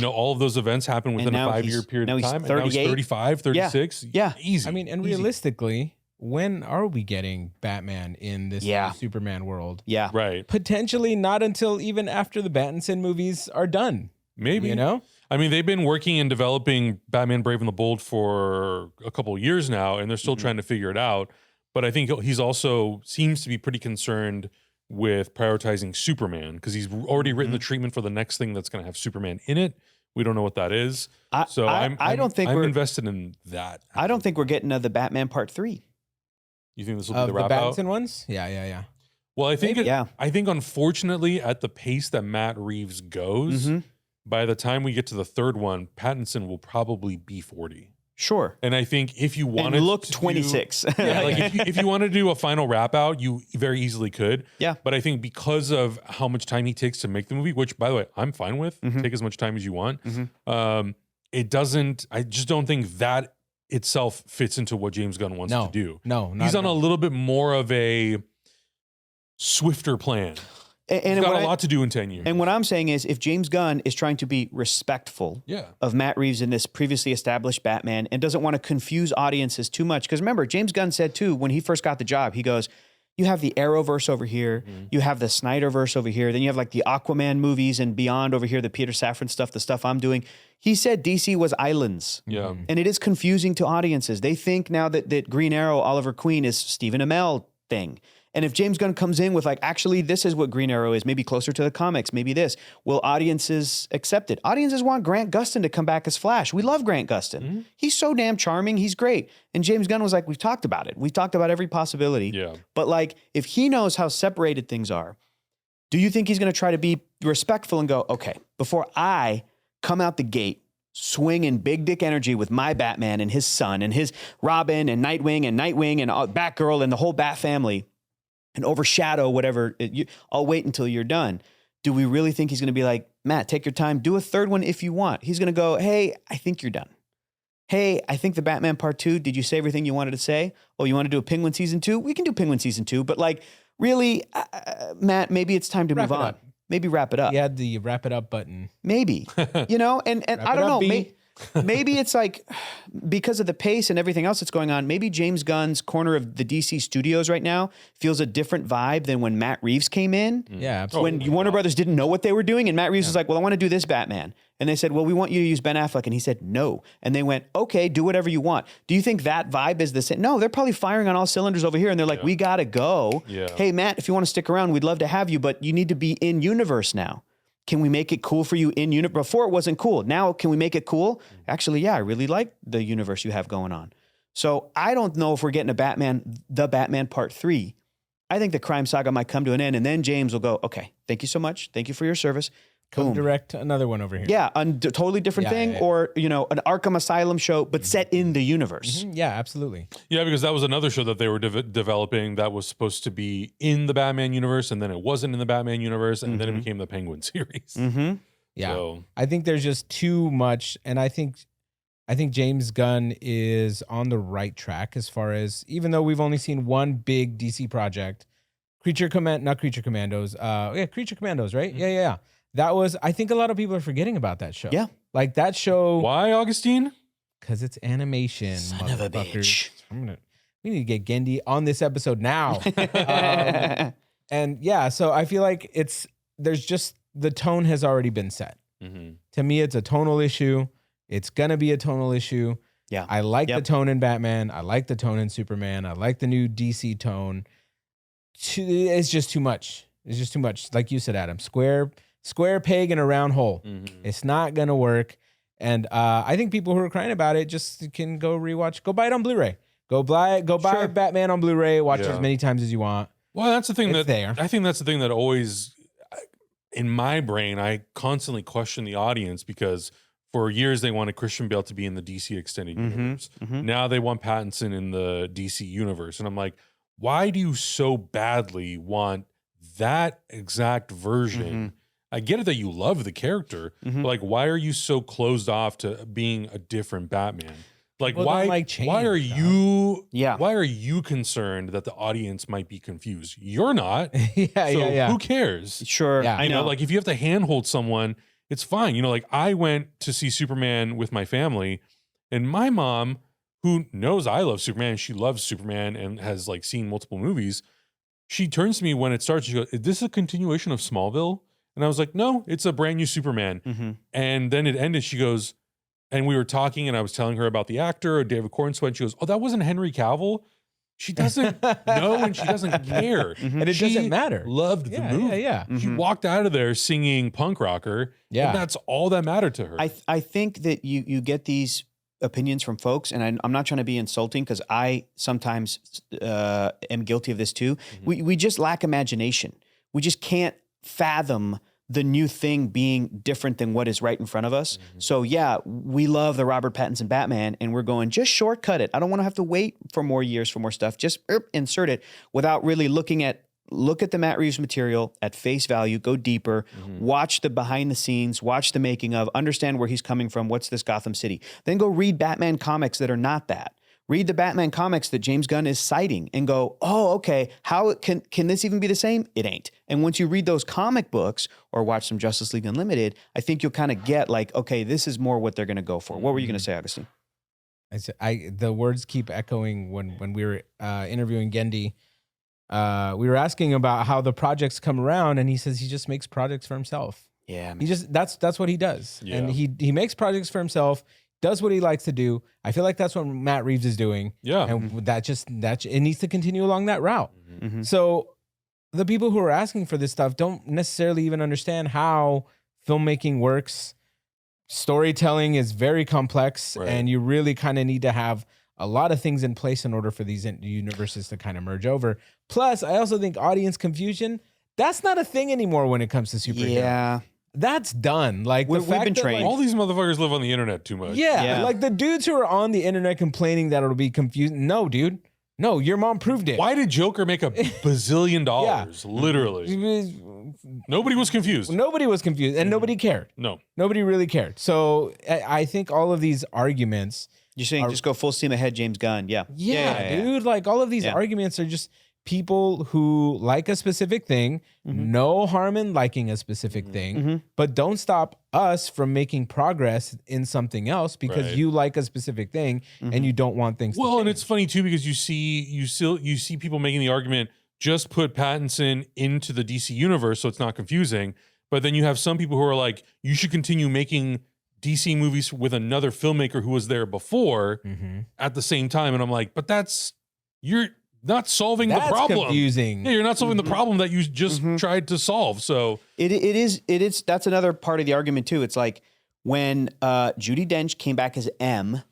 All of those events happen within a 5-year period of time. And now he's 35, 36. Yeah. Easy. I mean, and realistically, when are we getting Batman in this Superman world? Yeah. Right. Potentially not until even after the Pattinson movies are done. Maybe. I mean, they've been working and developing Batman Brave and the Bold for a couple of years now, and they're still trying to figure it out. But I think he's also seems to be pretty concerned with prioritizing Superman because he's already written the treatment for the next thing that's going to have Superman in it. We don't know what that is. I'm invested in that. I don't think we're getting the Batman Part 3. You think this will be the wrap out? The Pattinson ones? Yeah. Well, I think I think unfortunately at the pace that Matt Reeves goes, by the time we get to the third one, Pattinson will probably be 40. Sure. And I think if you wanted to look 26. If you want to do a final wrap out, you very easily could. Yeah. But I think because of how much time he takes to make the movie, which by the way, I'm fine with, take as much time as you want. It doesn't, I just don't think that itself fits into what James Gunn wants to do. No, he's on a little bit more of a swifter plan. And he's got a lot to do in 10 years. And what I'm saying is if James Gunn is trying to be respectful of Matt Reeves in this previously established Batman and doesn't want to confuse audiences too much, because remember, James Gunn said too, when he first got the job, he goes, you have the Arrowverse over here, you have the Snyderverse over here, then you have like the Aquaman movies and beyond over here, the Peter Safran stuff, the stuff I'm doing. He said DC was islands. Yeah. And it is confusing to audiences. They think now that Green Arrow, Oliver Queen is Stephen Amell thing. And if James Gunn comes in with like, actually, this is what Green Arrow is, maybe closer to the comics, maybe this, will audiences accept it? Audiences want Grant Gustin to come back as Flash. We love Grant Gustin. Mm-hmm. He's so damn charming. He's great. And James Gunn was like, we've talked about it. We've talked about every possibility. Yeah. But like, if he knows how separated things are, do you think he's going to try to be respectful and go, okay, before I come out the gate, swinging big dick energy with my Batman and his son and his Robin and Nightwing and Batgirl and the whole Bat family, and overshadow whatever, I'll wait until you're done. Do we really think he's going to be like, Matt, take your time, do a third one if you want? He's going to go, hey, I think you're done. Hey, I think the Batman Part 2, did you say everything you wanted to say? Oh, you want to do a Penguin Season 2? We can do Penguin Season 2, but like, really, Matt, maybe it's time to move on. Maybe wrap it up. He had the wrap it up button. Maybe, and I don't know. Maybe it's like, because of the pace and everything else that's going on, maybe James Gunn's corner of the DC studios right now feels a different vibe than when Matt Reeves came in. Yeah, absolutely. When Warner Brothers didn't know what they were doing, and Matt Reeves was like, well, I want to do this Batman. And they said, well, we want you to use Ben Affleck. And he said, no. And they went, okay, do whatever you want. Do you think that vibe is the same? No, they're probably firing on all cylinders over here. And they're like, we got to go. Yeah. Hey, Matt, if you want to stick around, we'd love to have you, but you need to be in universe now. Can we make it cool for you in universe? Before it wasn't cool. Now, can we make it cool? Actually, yeah, I really like the universe you have going on. So I don't know if we're getting the Batman Part 3. I think the crime saga might come to an end, and then James will go, okay, thank you so much. Thank you for your service. Come direct another one over here. Yeah, a totally different thing, or an Arkham Asylum show, but set in the universe. Mm-hmm. Yeah, absolutely. Yeah, because that was another show that they were developing that was supposed to be in the Batman universe, and then it wasn't in the Batman universe, and then it became the Penguin series. Mm-hmm. Yeah, so. I think there's just too much, and I think James Gunn is on the right track as far as, even though we've only seen one big DC project, Creature Commandos, right? Mm-hmm. Yeah. That was, I think a lot of people are forgetting about that show. Yeah. Like that show. Why, Augustine? Because it's animation. Son of a bitch. We need to get Genndy on this episode now. And yeah, so I feel like there's just, the tone has already been set. Mm-hmm. To me, it's a tonal issue. It's going to be a tonal issue. Yeah. I like the tone in Batman. I like the tone in Superman. I like the new DC tone. It's just too much. It's just too much. Like you said, Adam, square peg in a round hole. Mm-hmm. It's not going to work. And I think people who are crying about it just can go buy it on Blu-ray. Go buy Batman on Blu-ray, watch it as many times as you want. Well, that's the thing I think that's the thing that always, in my brain, I constantly question the audience, because for years they wanted Christian Bale to be in the DC extended universe. Mm-hmm. Now they want Pattinson in the DC universe. And I'm like, why do you so badly want that exact version? Mm-hmm. I get it that you love the character, but like, why are you so closed off to being a different Batman? Like, why are you concerned that the audience might be confused? You're not. Who cares? Sure. Yeah, I know. Like, if you have to handhold someone, it's fine. Like, I went to see Superman with my family, and my mom, who knows I love Superman, she loves Superman and has like seen multiple movies, she turns to me when it starts, she goes, is this a continuation of Smallville? And I was like, no, it's a brand new Superman. Mm-hmm. And then it ended, she goes, and we were talking, and I was telling her about the actor, David Cornsweet, and she goes, oh, that wasn't Henry Cavill? She doesn't know, and she doesn't care. Mm-hmm. And it doesn't matter. Loved the movie. Yeah. She walked out of there singing Punk Rocker, and that's all that mattered to her. I think that you get these opinions from folks, and I'm not trying to be insulting, because I sometimes am guilty of this too. Mm-hmm. We just lack imagination. We just can't fathom the new thing being different than what is right in front of us. Mm-hmm. So yeah, we love the Robert Pattinson Batman, and we're going, just shortcut it. I don't want to have to wait for more years for more stuff. Just insert it without really look at the Matt Reeves material at face value, go deeper, watch the behind the scenes, watch the making of, understand where he's coming from, what's this Gotham City. Then go read Batman comics that are not that. Read the Batman comics that James Gunn is citing and go, oh, okay, how can this even be the same? It ain't. And once you read those comic books or watch some Justice League Unlimited, I think you'll kind of get like, okay, this is more what they're going to go for. What were you going to say, Augustine? The words keep echoing when we were interviewing Genndy. We were asking about how the projects come around, and he says he just makes projects for himself. Yeah, man. He just that's what he does. Yeah. And he makes projects for himself. does what he likes to do. I feel like that's what Matt Reeves is doing. Yeah. And it needs to continue along that route. Mm-hmm. So the people who are asking for this stuff don't necessarily even understand how filmmaking works. Storytelling is very complex, and you really kind of need to have a lot of things in place in order for these universes to kind of merge over. Plus, I also think audience confusion, that's not a thing anymore when it comes to superheroes. Yeah. That's done. Like we've been trained. All these motherfuckers live on the internet too much. Yeah, like the dudes who are on the internet complaining that it'll be confusing. No, dude. No, your mom proved it. Why did Joker make $1 bazillion? Literally. Nobody was confused. Nobody was confused, and nobody cared. No. Nobody really cared. So I think all of these arguments... You're saying just go full steam ahead, James Gunn. Yeah, dude. Like all of these arguments are just people who like a specific thing, no harm in liking a specific thing, but don't stop us from making progress in something else because you like a specific thing and you don't want things to change. And it's funny too because you see people making the argument, just put Pattinson into the DC universe so it's not confusing. But then you have some people who are like, you should continue making DC movies with another filmmaker who was there before at the same time. And I'm like, but you're not solving the problem. That's confusing. Yeah, you're not solving the problem that you just tried to solve. So it is. That's another part of the argument too. It's like when Judi Dench came back as M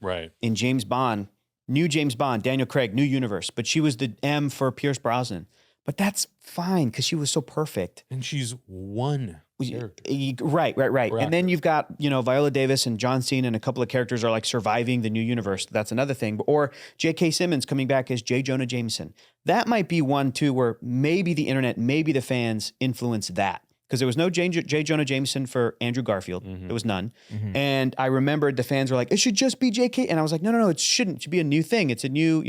in James Bond, new James Bond, Daniel Craig, new universe, but she was the M for Pierce Brosnan. But that's fine because she was so perfect. And she's one character. Right. And then you've got, Viola Davis and John Cena and a couple of characters are like surviving the new universe. That's another thing. Or J.K. Simmons coming back as J. Jonah Jameson. That might be one too where maybe the internet, maybe the fans influenced that. Because there was no J. Jonah Jameson for Andrew Garfield. There was none. And I remembered the fans were like, it should just be J.K. And I was like, no, it shouldn't. It should be a new thing. It's a new,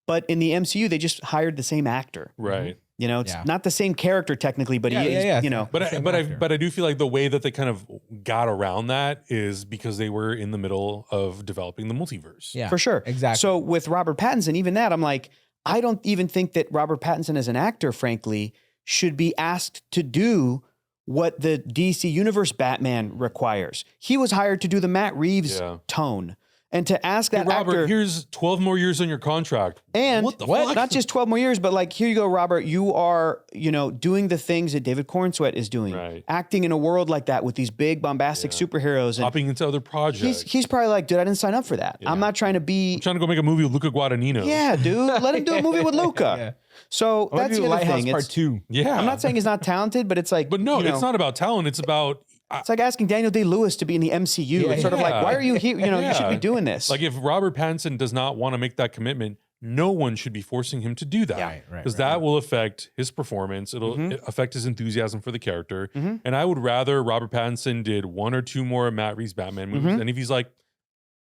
But in the MCU, they just hired the same actor. Right. It's not the same character technically, but he is, But I do feel like the way that they kind of got around that is because they were in the middle of developing the multiverse. Yeah, for sure. Exactly. So with Robert Pattinson, even that, I'm like, I don't even think that Robert Pattinson as an actor, frankly, should be asked to do what the DC Universe Batman requires. He was hired to do the Matt Reeves tone. And to ask that Robert, actor, here's 12 more years on your contract. And what the fuck? Not just 12 more years, but like, here you go, Robert. You are, doing the things that David Cornsweet is doing, acting in a world like that with these big bombastic superheroes, and hopping into other projects. He's probably like, dude, I didn't sign up for that. I'm not trying to be. I'm trying to go make a movie with Luca Guadagnino. Yeah, dude, let him do a movie with Luca. So that's the other thing. Part 2. Yeah, I'm not saying he's not talented, but it's like, but no, it's not about talent. It's about. It's like asking Daniel Day-Lewis to be in the MCU. It's sort of like, why are you here? You should be doing this. Like if Robert Pattinson does not want to make that commitment, no one should be forcing him to do that. Because that will affect his performance. It'll affect his enthusiasm for the character. And I would rather Robert Pattinson did 1 or 2 more Matt Reeves Batman movies. And if he's like,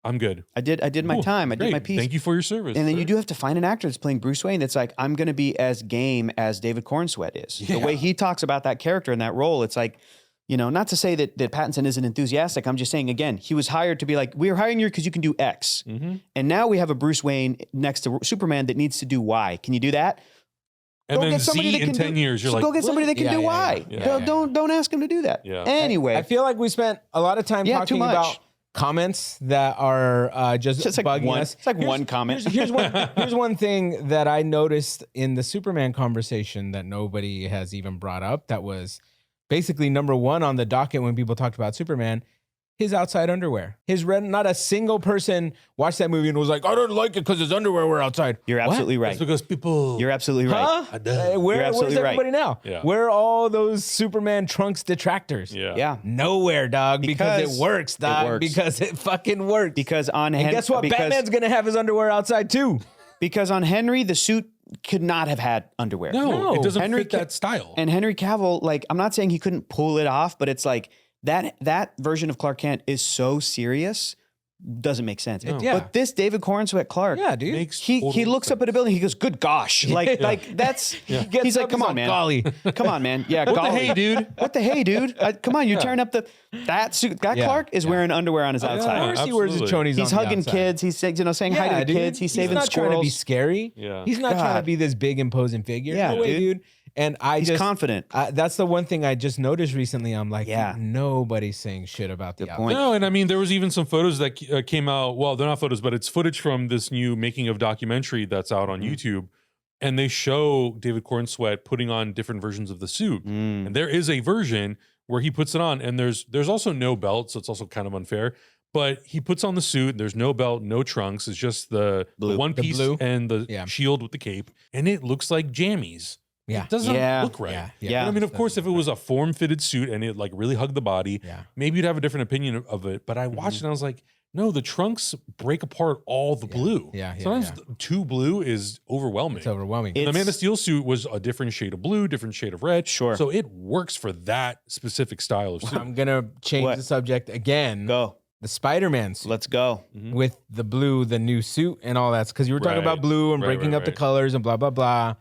I'm good. I did my time. I did my piece. Thank you for your service. And then you do have to find an actor that's playing Bruce Wayne that's like, I'm going to be as game as David Cornsweet is. The way he talks about that character and that role, it's like, not to say that Pattinson isn't enthusiastic. I'm just saying, again, he was hired to be like, we're hiring you because you can do X. And now we have a Bruce Wayne next to Superman that needs to do Y. Can you do that? And then Z in 10 years, you're like, go get somebody that can do Y. Don't ask him to do that. Anyway. I feel like we spent a lot of time talking about comments that are just bugging us. It's like one comment. Here's one thing that I noticed in the Superman conversation that nobody has even brought up that was basically number 1 on the docket when people talked about Superman, his outside underwear. Not a single person watched that movie and was like, I don't like it because his underwear were outside. You're absolutely right. That's because people... You're absolutely right. Where's everybody now? Yeah. Where are all those Superman trunks detractors? Yeah. Nowhere, dog. Because it works, dog. It works. Because it fucking works. Because on Henry... And guess what? Batman's going to have his underwear outside too. Because on Henry, the suit could not have had underwear. No, it doesn't fit that style. And Henry Cavill, like, I'm not saying he couldn't pull it off, but it's like that version of Clark Kent is so serious, doesn't make sense. No. But this David Cornsweet Clark, dude, he looks up at a building, he goes, "Good gosh!" Like that's. He's like, "Come on, man, golly, come on, man, yeah, what golly. the hey, dude, what the hey, dude, come on, you're tearing up that suit. That Clark is wearing underwear on his outside. Of course he wears his chonies. He's hugging kids. He's saying hi to the kids. He's saving squirrels. He's not trying to be scary. He's not trying to be this big imposing figure. Yeah, no way, dude. And he's confident. That's the one thing I just noticed recently. I'm like, Yeah. nobody's saying shit about the outfit. No, and I mean, there was even some photos that came out. Well, they're not photos, but it's footage from this new making of documentary that's out on YouTube. And they show David Cornsweet putting on different versions of the suit. And there is a version where he puts it on, and there's also no belt, so it's also kind of unfair. But he puts on the suit, there's no belt, no trunks. It's just the one piece and the shield with the cape. And it looks like jammies. Yeah. It doesn't look right. Yeah. I mean, of course, if it was a form-fitted suit and it like really hugged the body, maybe you'd have a different opinion of it. But I watched it and I was like, no, the trunks break apart all the blue. Sometimes too blue is overwhelming. It's overwhelming. And the Man of Steel suit was a different shade of blue, different shade of red. Sure. So it works for that specific style of suit. I'm going to change the subject again. Go. The Spider-Man suit. Let's go. With the blue, the new suit and all that. Because you were talking about blue and breaking up the colors and blah, blah, blah.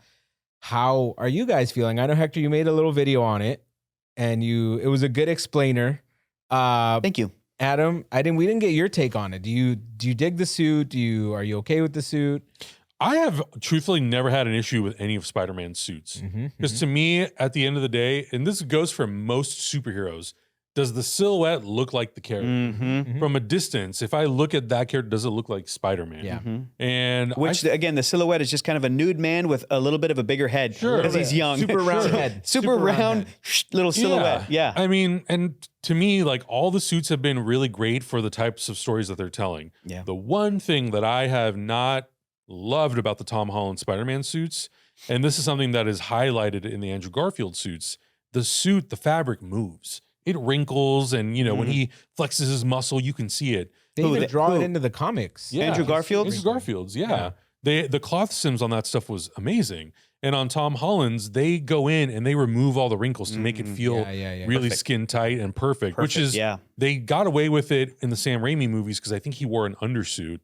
How are you guys feeling? I know, Hector, you made a little video on it and it was a good explainer. Thank you. Adam, we didn't get your take on it. Do you dig the suit? Are you okay with the suit? I have truthfully never had an issue with any of Spider-Man's suits. Because to me, at the end of the day, and this goes for most superheroes, does the silhouette look like the character? From a distance, if I look at that character, does it look like Spider-Man? Yeah. And again, the silhouette is just kind of a nude man with a little bit of a bigger head because he's young. Super round head. Super round little silhouette. Yeah. I mean, and to me, like all the suits have been really great for the types of stories that they're telling. Yeah. The one thing that I have not loved about the Tom Holland Spider-Man suits, and this is something that is highlighted in the Andrew Garfield suits, the fabric moves. It wrinkles, and when he flexes his muscle, you can see it. They even draw it into the comics. Yeah. Andrew Garfield's, yeah. The cloth sims on that stuff was amazing. And on Tom Holland's, they go in and they remove all the wrinkles to make it feel really skin tight and perfect. Which is, they got away with it in the Sam Raimi movies because I think he wore an undersuit.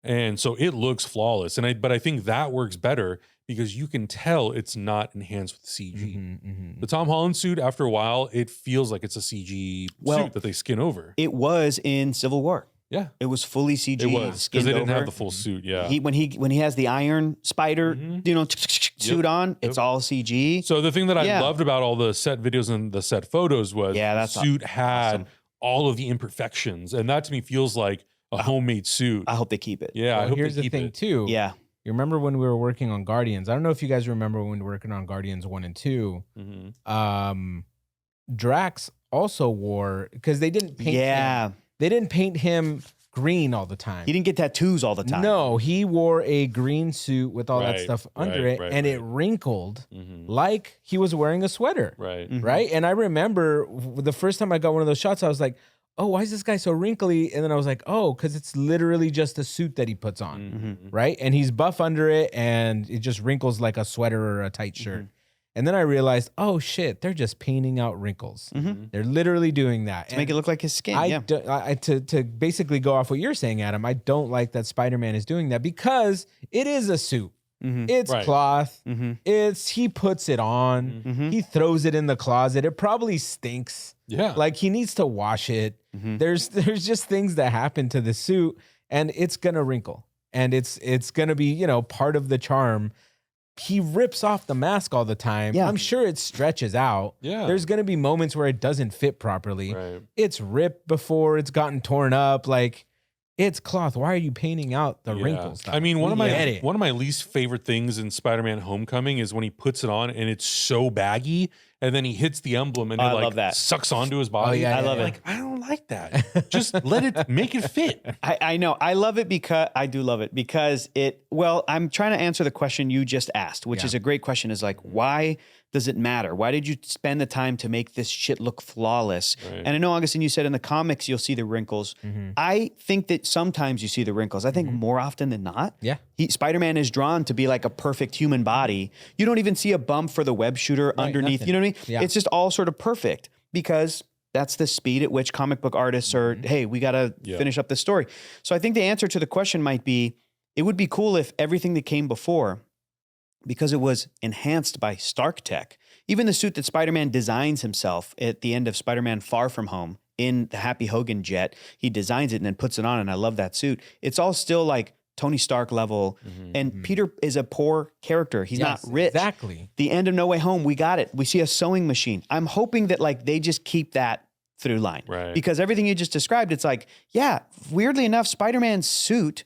And so it looks flawless. But I think that works better because you can tell it's not enhanced with CG. The Tom Holland suit, after a while, it feels like it's a CG suit that they skin over. It was in Civil War. Yeah. It was fully CG. It was because they didn't have the full suit. Yeah. When he has the Iron Spider, suit on, it's all CG. So the thing that I loved about all the set videos and the set photos was the suit had all of the imperfections. And that to me feels like a homemade suit. I hope they keep it. Yeah. Well, I hope here's they the keep thing it. too. Yeah. You remember when we were working on Guardians? I don't know if you guys remember when we were working on Guardians 1 and 2. Drax also wore, because they didn't paint him. They didn't paint him green all the time. He didn't get tattoos all the time. No, he wore a green suit with all that stuff under it, and it wrinkled like he was wearing a sweater. Right? And I remember the first time I got one of those shots, I was like, oh, why is this guy so wrinkly? And then I was like, oh, because it's literally just a suit that he puts on, right? And he's buff under it, and it just wrinkles like a sweater or a tight shirt. And then I realized, oh shit, they're just painting out wrinkles. They're literally doing that to make it look like his skin. To basically go off what you're saying, Adam, I don't like that Spider-Man is doing that because it is a suit. It's cloth. He puts it on. He throws it in the closet. It probably stinks. Yeah. Like he needs to wash it. There's just things that happen to the suit, and it's gonna wrinkle. And it's gonna be, part of the charm. He rips off the mask all the time. I'm sure it stretches out. There's gonna be moments where it doesn't fit properly. It's ripped before it's gotten torn up. Like, it's cloth. Why are you painting out the wrinkles? I mean, one of my least favorite things in Spider-Man Homecoming is when he puts it on and it's so baggy, and then he hits the emblem and it sucks onto his body. I love it. Like, I don't like that. Just make it fit. I know. I love it because I do love it because I'm trying to answer the question you just asked, which is a great question, is like, why does it matter? Why did you spend the time to make this shit look flawless? And I know, Augustine, you said in the comics you'll see the wrinkles. I think that sometimes you see the wrinkles. I think more often than not. Spider-Man is drawn to be like a perfect human body. You don't even see a bump for the web shooter underneath. Nothing. You know what I mean? It's just all sort of perfect because that's the speed at which comic book artists are, hey, we got to finish up this story. So I think the answer to the question might be, it would be cool if everything that came before, because it was enhanced by Stark tech. Even the suit that Spider-Man designs himself at the end of Spider-Man Far From Home in the Happy Hogan jet, he designs it and then puts it on, and I love that suit. It's all still like Tony Stark level. And Peter is a poor character. He's not rich. Exactly. The end of No Way Home, we got it. We see a sewing machine. I'm hoping that like they just keep that through line. Right. Because everything you just described, it's like, yeah, weirdly enough, Spider-Man's suit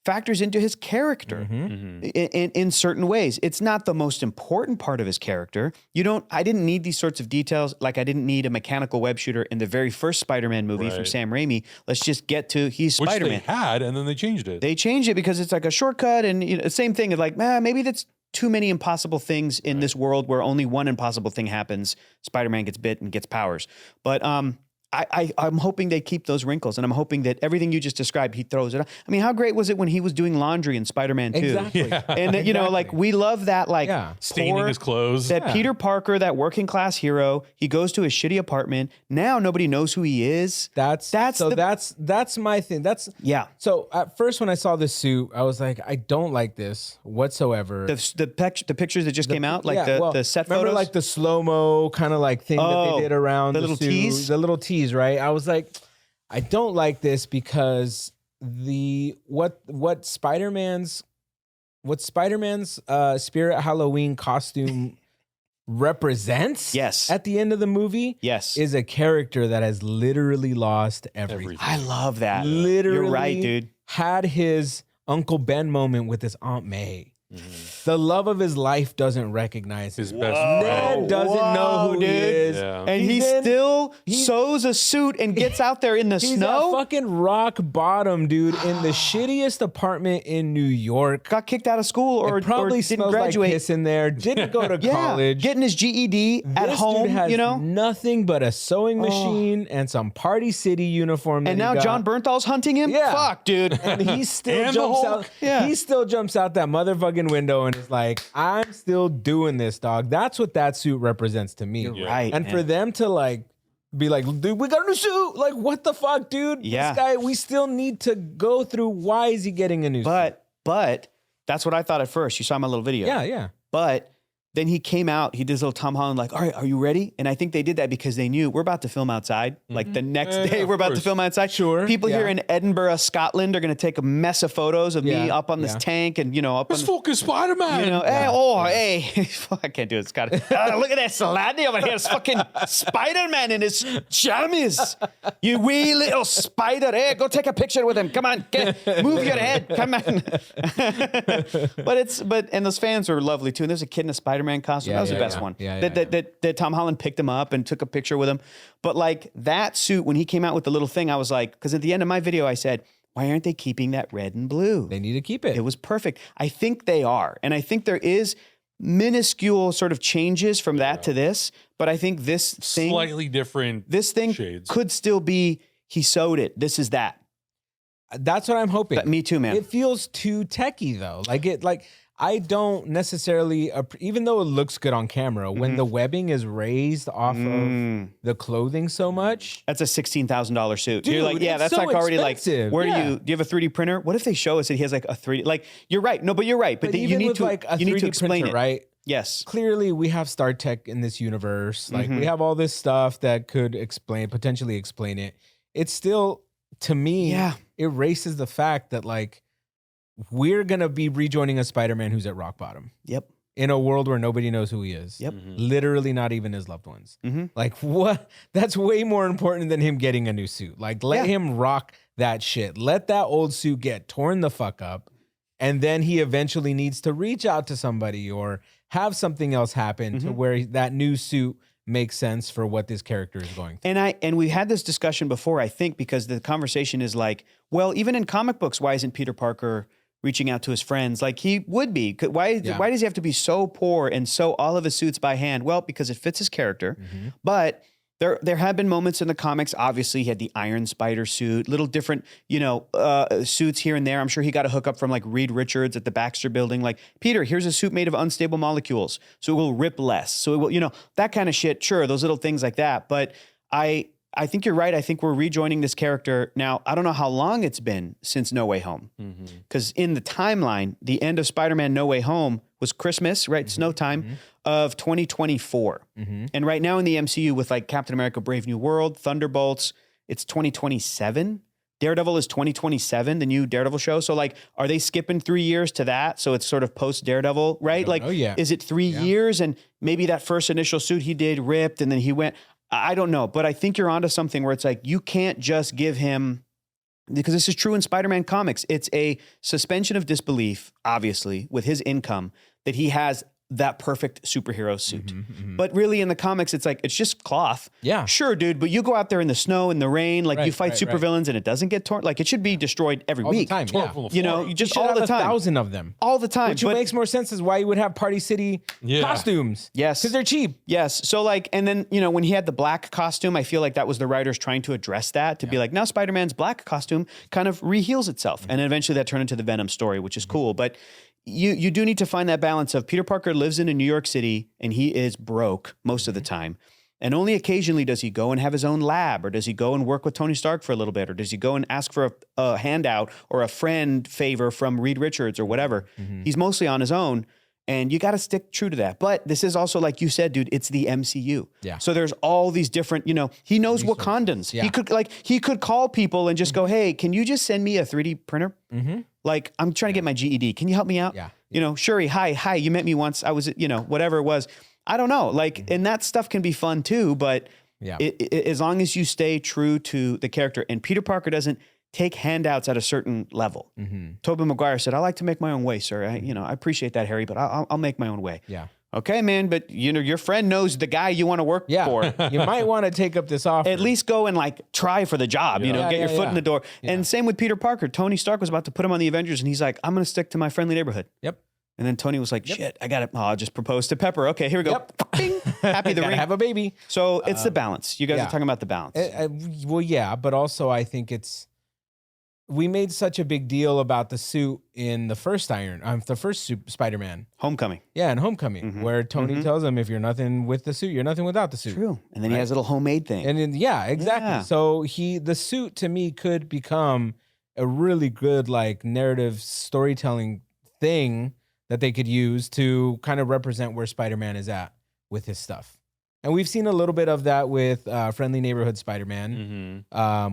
factors into his character in certain ways. It's not the most important part of his character. I didn't need these sorts of details. Like I didn't need a mechanical web shooter in the very first Spider-Man movie from Sam Raimi. Let's just get to he's Spider-Man. Which they had, and then they changed it. They changed it because it's like a shortcut, and same thing. Like, maybe that's too many impossible things in this world where only one impossible thing happens. Spider-Man gets bit and gets powers. But I'm hoping they keep those wrinkles, and I'm hoping that everything you just described, he throws it out. I mean, how great was it when he was doing laundry in Spider-Man 2? Exactly. Yeah. And you know, like we love that, like staining his clothes. That Peter Parker, that working class hero, he goes to his shitty apartment. Now nobody knows who he is. That's my thing. So at first when I saw this suit, I was like, I don't like this whatsoever. The pictures that just came out, like the set photos. Remember like the slow-mo kind of like thing that they did around the little suit, tease? the little tease, right? I was like, I don't like this because what Spider-Man's Spirit Halloween costume represents at the end of the movie is a character that has literally lost everything. I love that. Literally, you're right, dude. Had his Uncle Ben moment with his Aunt May. The love of his life doesn't recognize his him. best Ned friend. doesn't know who he is. Yeah. And he still sews a suit and gets out there in the snow. He's at fucking rock bottom, dude, in the shittiest apartment in New York. Got kicked out of school or probably didn't smells graduate. like piss in there. Didn't go to college. Getting his GED at home, dude has you know? nothing but a sewing machine and some Party City uniform. And now John Bernthal's hunting him? Yeah. Fuck, dude. And he still And jumps the out. Hulk. Yeah. He still jumps out that motherfucking window and is like, I'm still doing this, dog. That's what that suit represents to me. You're right. And man. for them to like be like, dude, we got a new suit. Like, what the fuck, dude? Yeah. This guy, we still need to go through why is he getting a new suit? But that's what I thought at first. You saw my little video. Yeah. But then he came out, he did his little Tom Holland, like, all right, are you ready? And I think they did that because they knew we're about to film outside. Like the next day, we're about to film outside. Sure. People here in Edinburgh, Scotland are going to take a mess of photos of me up on this tank and, you know, up It's on fucking Spider-Man. you know, hey, I can't do it, Scott. Look at that Saladny over here. It's fucking Spider-Man in his jammies. You wee little spider. Hey, go take a picture with him. Come on, move your head. Come on. And those fans were lovely too. And there's a kid in a Spider-Man costume. That was the best one. That Tom Holland picked him up and took a picture with him. But like that suit, when he came out with the little thing, I was like, because at the end of my video, I said, why aren't they keeping that red and blue? They need to keep it. It was perfect. I think they are. And I think there is minuscule sort of changes from that to this. But I think this thing, slightly different. This thing shades. could still be, he sewed it. This is that. That's what I'm hoping. But me too, man. It feels too techie though. I don't necessarily, even though it looks good on camera, when the webbing is raised off of the clothing so much. That's a $16,000 suit. Dude, you're like, yeah, that's so like already expensive. like, do you have a 3D printer? What if they show us that he has like a 3D, like, you're right. No, but you're right. But you need to, like a you need 3D to explain printer, it. right? Yes. Clearly we have Star Tech in this universe. Like we have all this stuff that could potentially explain it. It's still, to me, erases the fact that like, we're going to be rejoining a Spider-Man who's at rock bottom. Yep. In a world where nobody knows who he is. Yep. Literally not even his loved ones. Like what? That's way more important than him getting a new suit. Like let him rock that shit. Let that old suit get torn the fuck up. And then he eventually needs to reach out to somebody or have something else happen to where that new suit makes sense for what this character is going through. And we had this discussion before, I think, because the conversation is like, well, even in comic books, why isn't Peter Parker reaching out to his friends like he would be? Why does he have to be so poor and sew all of his suits by hand? Well, because it fits his character. But there have been moments in the comics. Obviously, he had the Iron Spider suit, little different, suits here and there. I'm sure he got a hookup from like Reed Richards at the Baxter Building. Like, Peter, here's a suit made of unstable molecules, so it will rip less. So it will, that kind of shit. Sure, those little things like that. But I think you're right. I think we're rejoining this character. Now, I don't know how long it's been since No Way Home. Because in the timeline, the end of Spider-Man No Way Home was Christmas, right? Snow time of 2024. And right now in the MCU with like Captain America Brave New World, Thunderbolts, it's 2027. Daredevil is 2027, the new Daredevil show. So like, are they skipping 3 years to that? So it's sort of post Daredevil, right? Like, is it 3 years? And maybe that first initial suit he did ripped and then he went, I don't know. But I think you're onto something where it's like, you can't just give him, because this is true in Spider-Man comics. It's a suspension of disbelief, obviously, with his income that he has that perfect superhero suit. But really in the comics, it's like, it's just cloth. Yeah. Sure, dude. But you go out there in the snow and the rain, like you fight supervillains and it doesn't get torn. Like it should be destroyed every all week. The time, you know, you just all all the time. 1,000 of them. All the time. Which makes more sense is why you would have Party City costumes. Yes. Because they're cheap. Yes. So like, and then, you know, when he had the black costume, I feel like that was the writers trying to address that, to be like, now Spider-Man's black costume kind of reheals itself. And eventually that turned into the Venom story, which is cool. But you do need to find that balance of Peter Parker lives in New York City and he is broke most of the time. And only occasionally does he go and have his own lab, or does he go and work with Tony Stark for a little bit, or does he go and ask for a handout or a friend favor from Reed Richards or whatever. He's mostly on his own. And you got to stick true to that. But this is also, like you said, dude, it's the MCU. Yeah. So there's all these different, you know, he knows Wakandans. Yeah. He could call people and just go, hey, can you just send me a 3D printer? Like, I'm trying to get my GED. Can you help me out? Yeah. You know, Shuri, hi, you met me once. I was, you know, whatever it was. I don't know. Like, and that stuff can be fun too. But as long as you stay true to the character, and Peter Parker doesn't take handouts at a certain level. Tobey Maguire said, I like to make my own way, sir. I appreciate that, Harry, but I'll make my own way. Yeah. Okay, man, but you know, your friend knows the guy you want to work for. You might want to take up this offer. At least go and like try for the job, you know, get your foot in the door. And same with Peter Parker. Tony Stark was about to put him on the Avengers and he's like, I'm going to stick to my friendly neighborhood. Yep. And then Tony was like, shit, I got it. Oh, I'll just propose to Pepper. Okay, here we go. Bing. Happy the ring. Have a baby. So it's the balance. You guys are talking about the balance. Well, yeah, but also I think we made such a big deal about the suit in the first Spider-Man. Homecoming. Yeah, in Homecoming, where Tony tells him, if you're nothing with the suit, you're nothing without the suit. True. And then he has a little homemade thing. And then, exactly. Yeah. So the suit to me could become a really good like narrative storytelling thing that they could use to kind of represent where Spider-Man is at with his stuff. And we've seen a little bit of that with Friendly Neighborhood Spider-Man,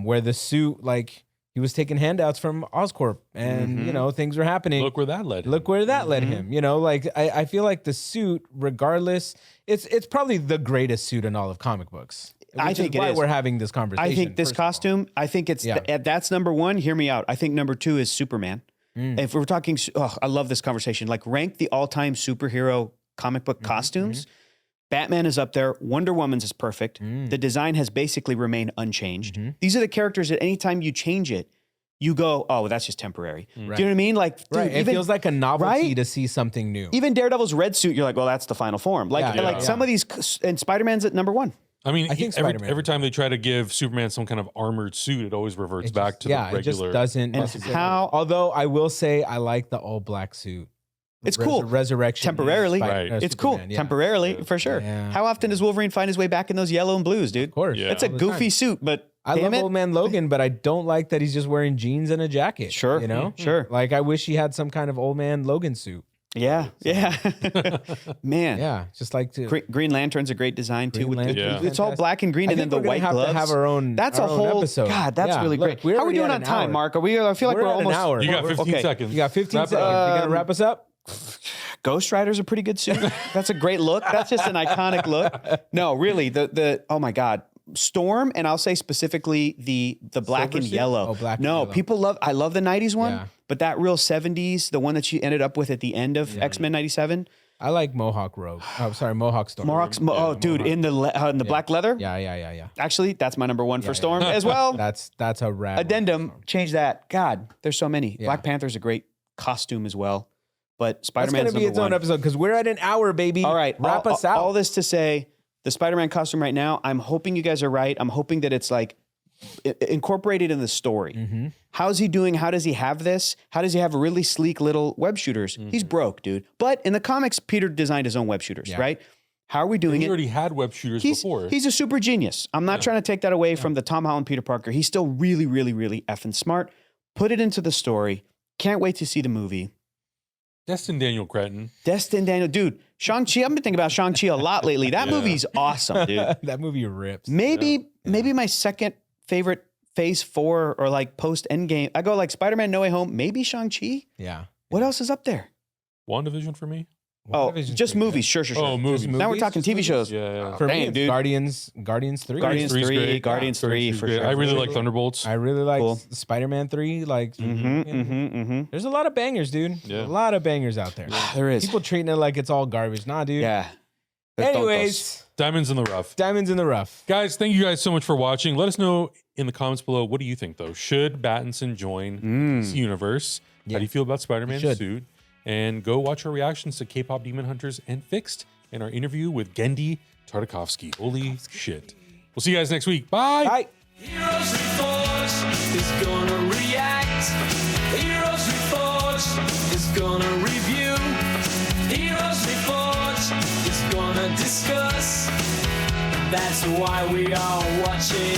where the suit, like, he was taking handouts from Oscorp and, you know, things were happening. Look where that led him. Look where that led him. You know, like, I feel like the suit, regardless, it's probably the greatest suit in all of comic books. I think it is. We're having this conversation. I think this costume, I think it's, that's number one. Hear me out. I think number two is Superman. If we're talking, I love this conversation. Like, rank the all-time superhero comic book costumes. Batman is up there. Wonder Woman's is perfect. The design has basically remained unchanged. These are the characters that anytime you change it, you go, oh, well, that's just temporary. Do you know what I mean? Like, dude, it feels like a novelty to see something new. Even Daredevil's red suit, you're like, well, that's the final form. Like, some of these, and Spider-Man's at number one. I mean, I think every time they try to give Superman some kind of armored suit, it always reverts back to the regular. It just doesn't. Although I will say I like the all black suit. It's cool. Resurrection. Temporarily. It's cool. Temporarily, for sure. Yeah. How often does Wolverine find his way back in those yellow and blues, dude? Of course. Yeah. It's a goofy suit, but I love Old Man Logan, but I don't like that he's just wearing jeans and a jacket. Sure. You know? Sure. Like, I wish he had some kind of Old Man Logan suit. Yeah. Man. Yeah. Just like to. Green Lantern's a great design, too. Lantern, It's all black and green, and then the white gloves. To have our own. That's our a whole episode. God, that's really great. How are we doing on time, Mark? I feel like we're almost an hour. You got 15 seconds. You got 15 seconds. You gonna wrap us up? Ghost Rider's a pretty good suit. That's a great look. That's just an iconic look. No, really, the oh my God. Storm, and I'll say specifically the black and yellow. Oh, black no, and yellow. people I love the 90s one, Yeah. but that real 70s, the one that she ended up with at the end of X-Men 97. I like Mohawk Rogue. Oh, sorry, Mohawk Storm. Dude, in the black leather? Yeah. Actually, that's my number one for Storm as well. That's a rad Addendum, change that. God, there's so many. Yeah. Black Panther's a great costume as well. But Spider-Man's It's going to be its own episode because we're at an hour, baby. All right. Wrap us out. All this to say, the Spider-Man costume right now, I'm hoping you guys are right. I'm hoping that it's like incorporated in the story. How's he doing? How does he have this? How does he have really sleek little web shooters? He's broke, dude. But in the comics, Peter designed his own web shooters, right? How are we doing He it? already had web shooters before. He's a super genius. I'm not trying to take that away from the Tom Holland Peter Parker. He's still really, really, really effing smart. Put it into the story. Can't wait to see the movie. Destin Daniel Cretton. Dude, Shang-Chi, I've been thinking about Shang-Chi a lot lately. That movie's awesome, dude. That movie rips. Maybe my second favorite Phase 4 or like post Endgame. I go like Spider-Man No Way Home, maybe Shang-Chi. Yeah. What else is up there? WandaVision for me. Oh, just movies. Sure. Oh, movies. Now we're talking TV shows. Yeah. For me, Damn, it's dude. Guardians 3. Guardians 3 for great. sure. I really like Thunderbolts. I really like Spider-Man 3. Like, there's a lot of bangers, dude. Yeah. A lot of bangers out there. There is. People treating it like it's all garbage. Nah, dude. Yeah. Anyways, Diamonds in the rough. diamonds in the rough. Guys, thank you guys so much for watching. Let us know in the comments below, what do you think, though? Should Pattinson join this universe? How do you feel about Spider-Man's suit? And go watch our reactions to K-pop Demon Hunters and Fixed and our interview with Genndy Tartakovsky. Holy shit. We'll see you guys next week. Bye. Bye. Heroes Reforged is gonna react. Heroes Reforged is gonna review. Heroes Reforged is gonna discuss. That's why we are watching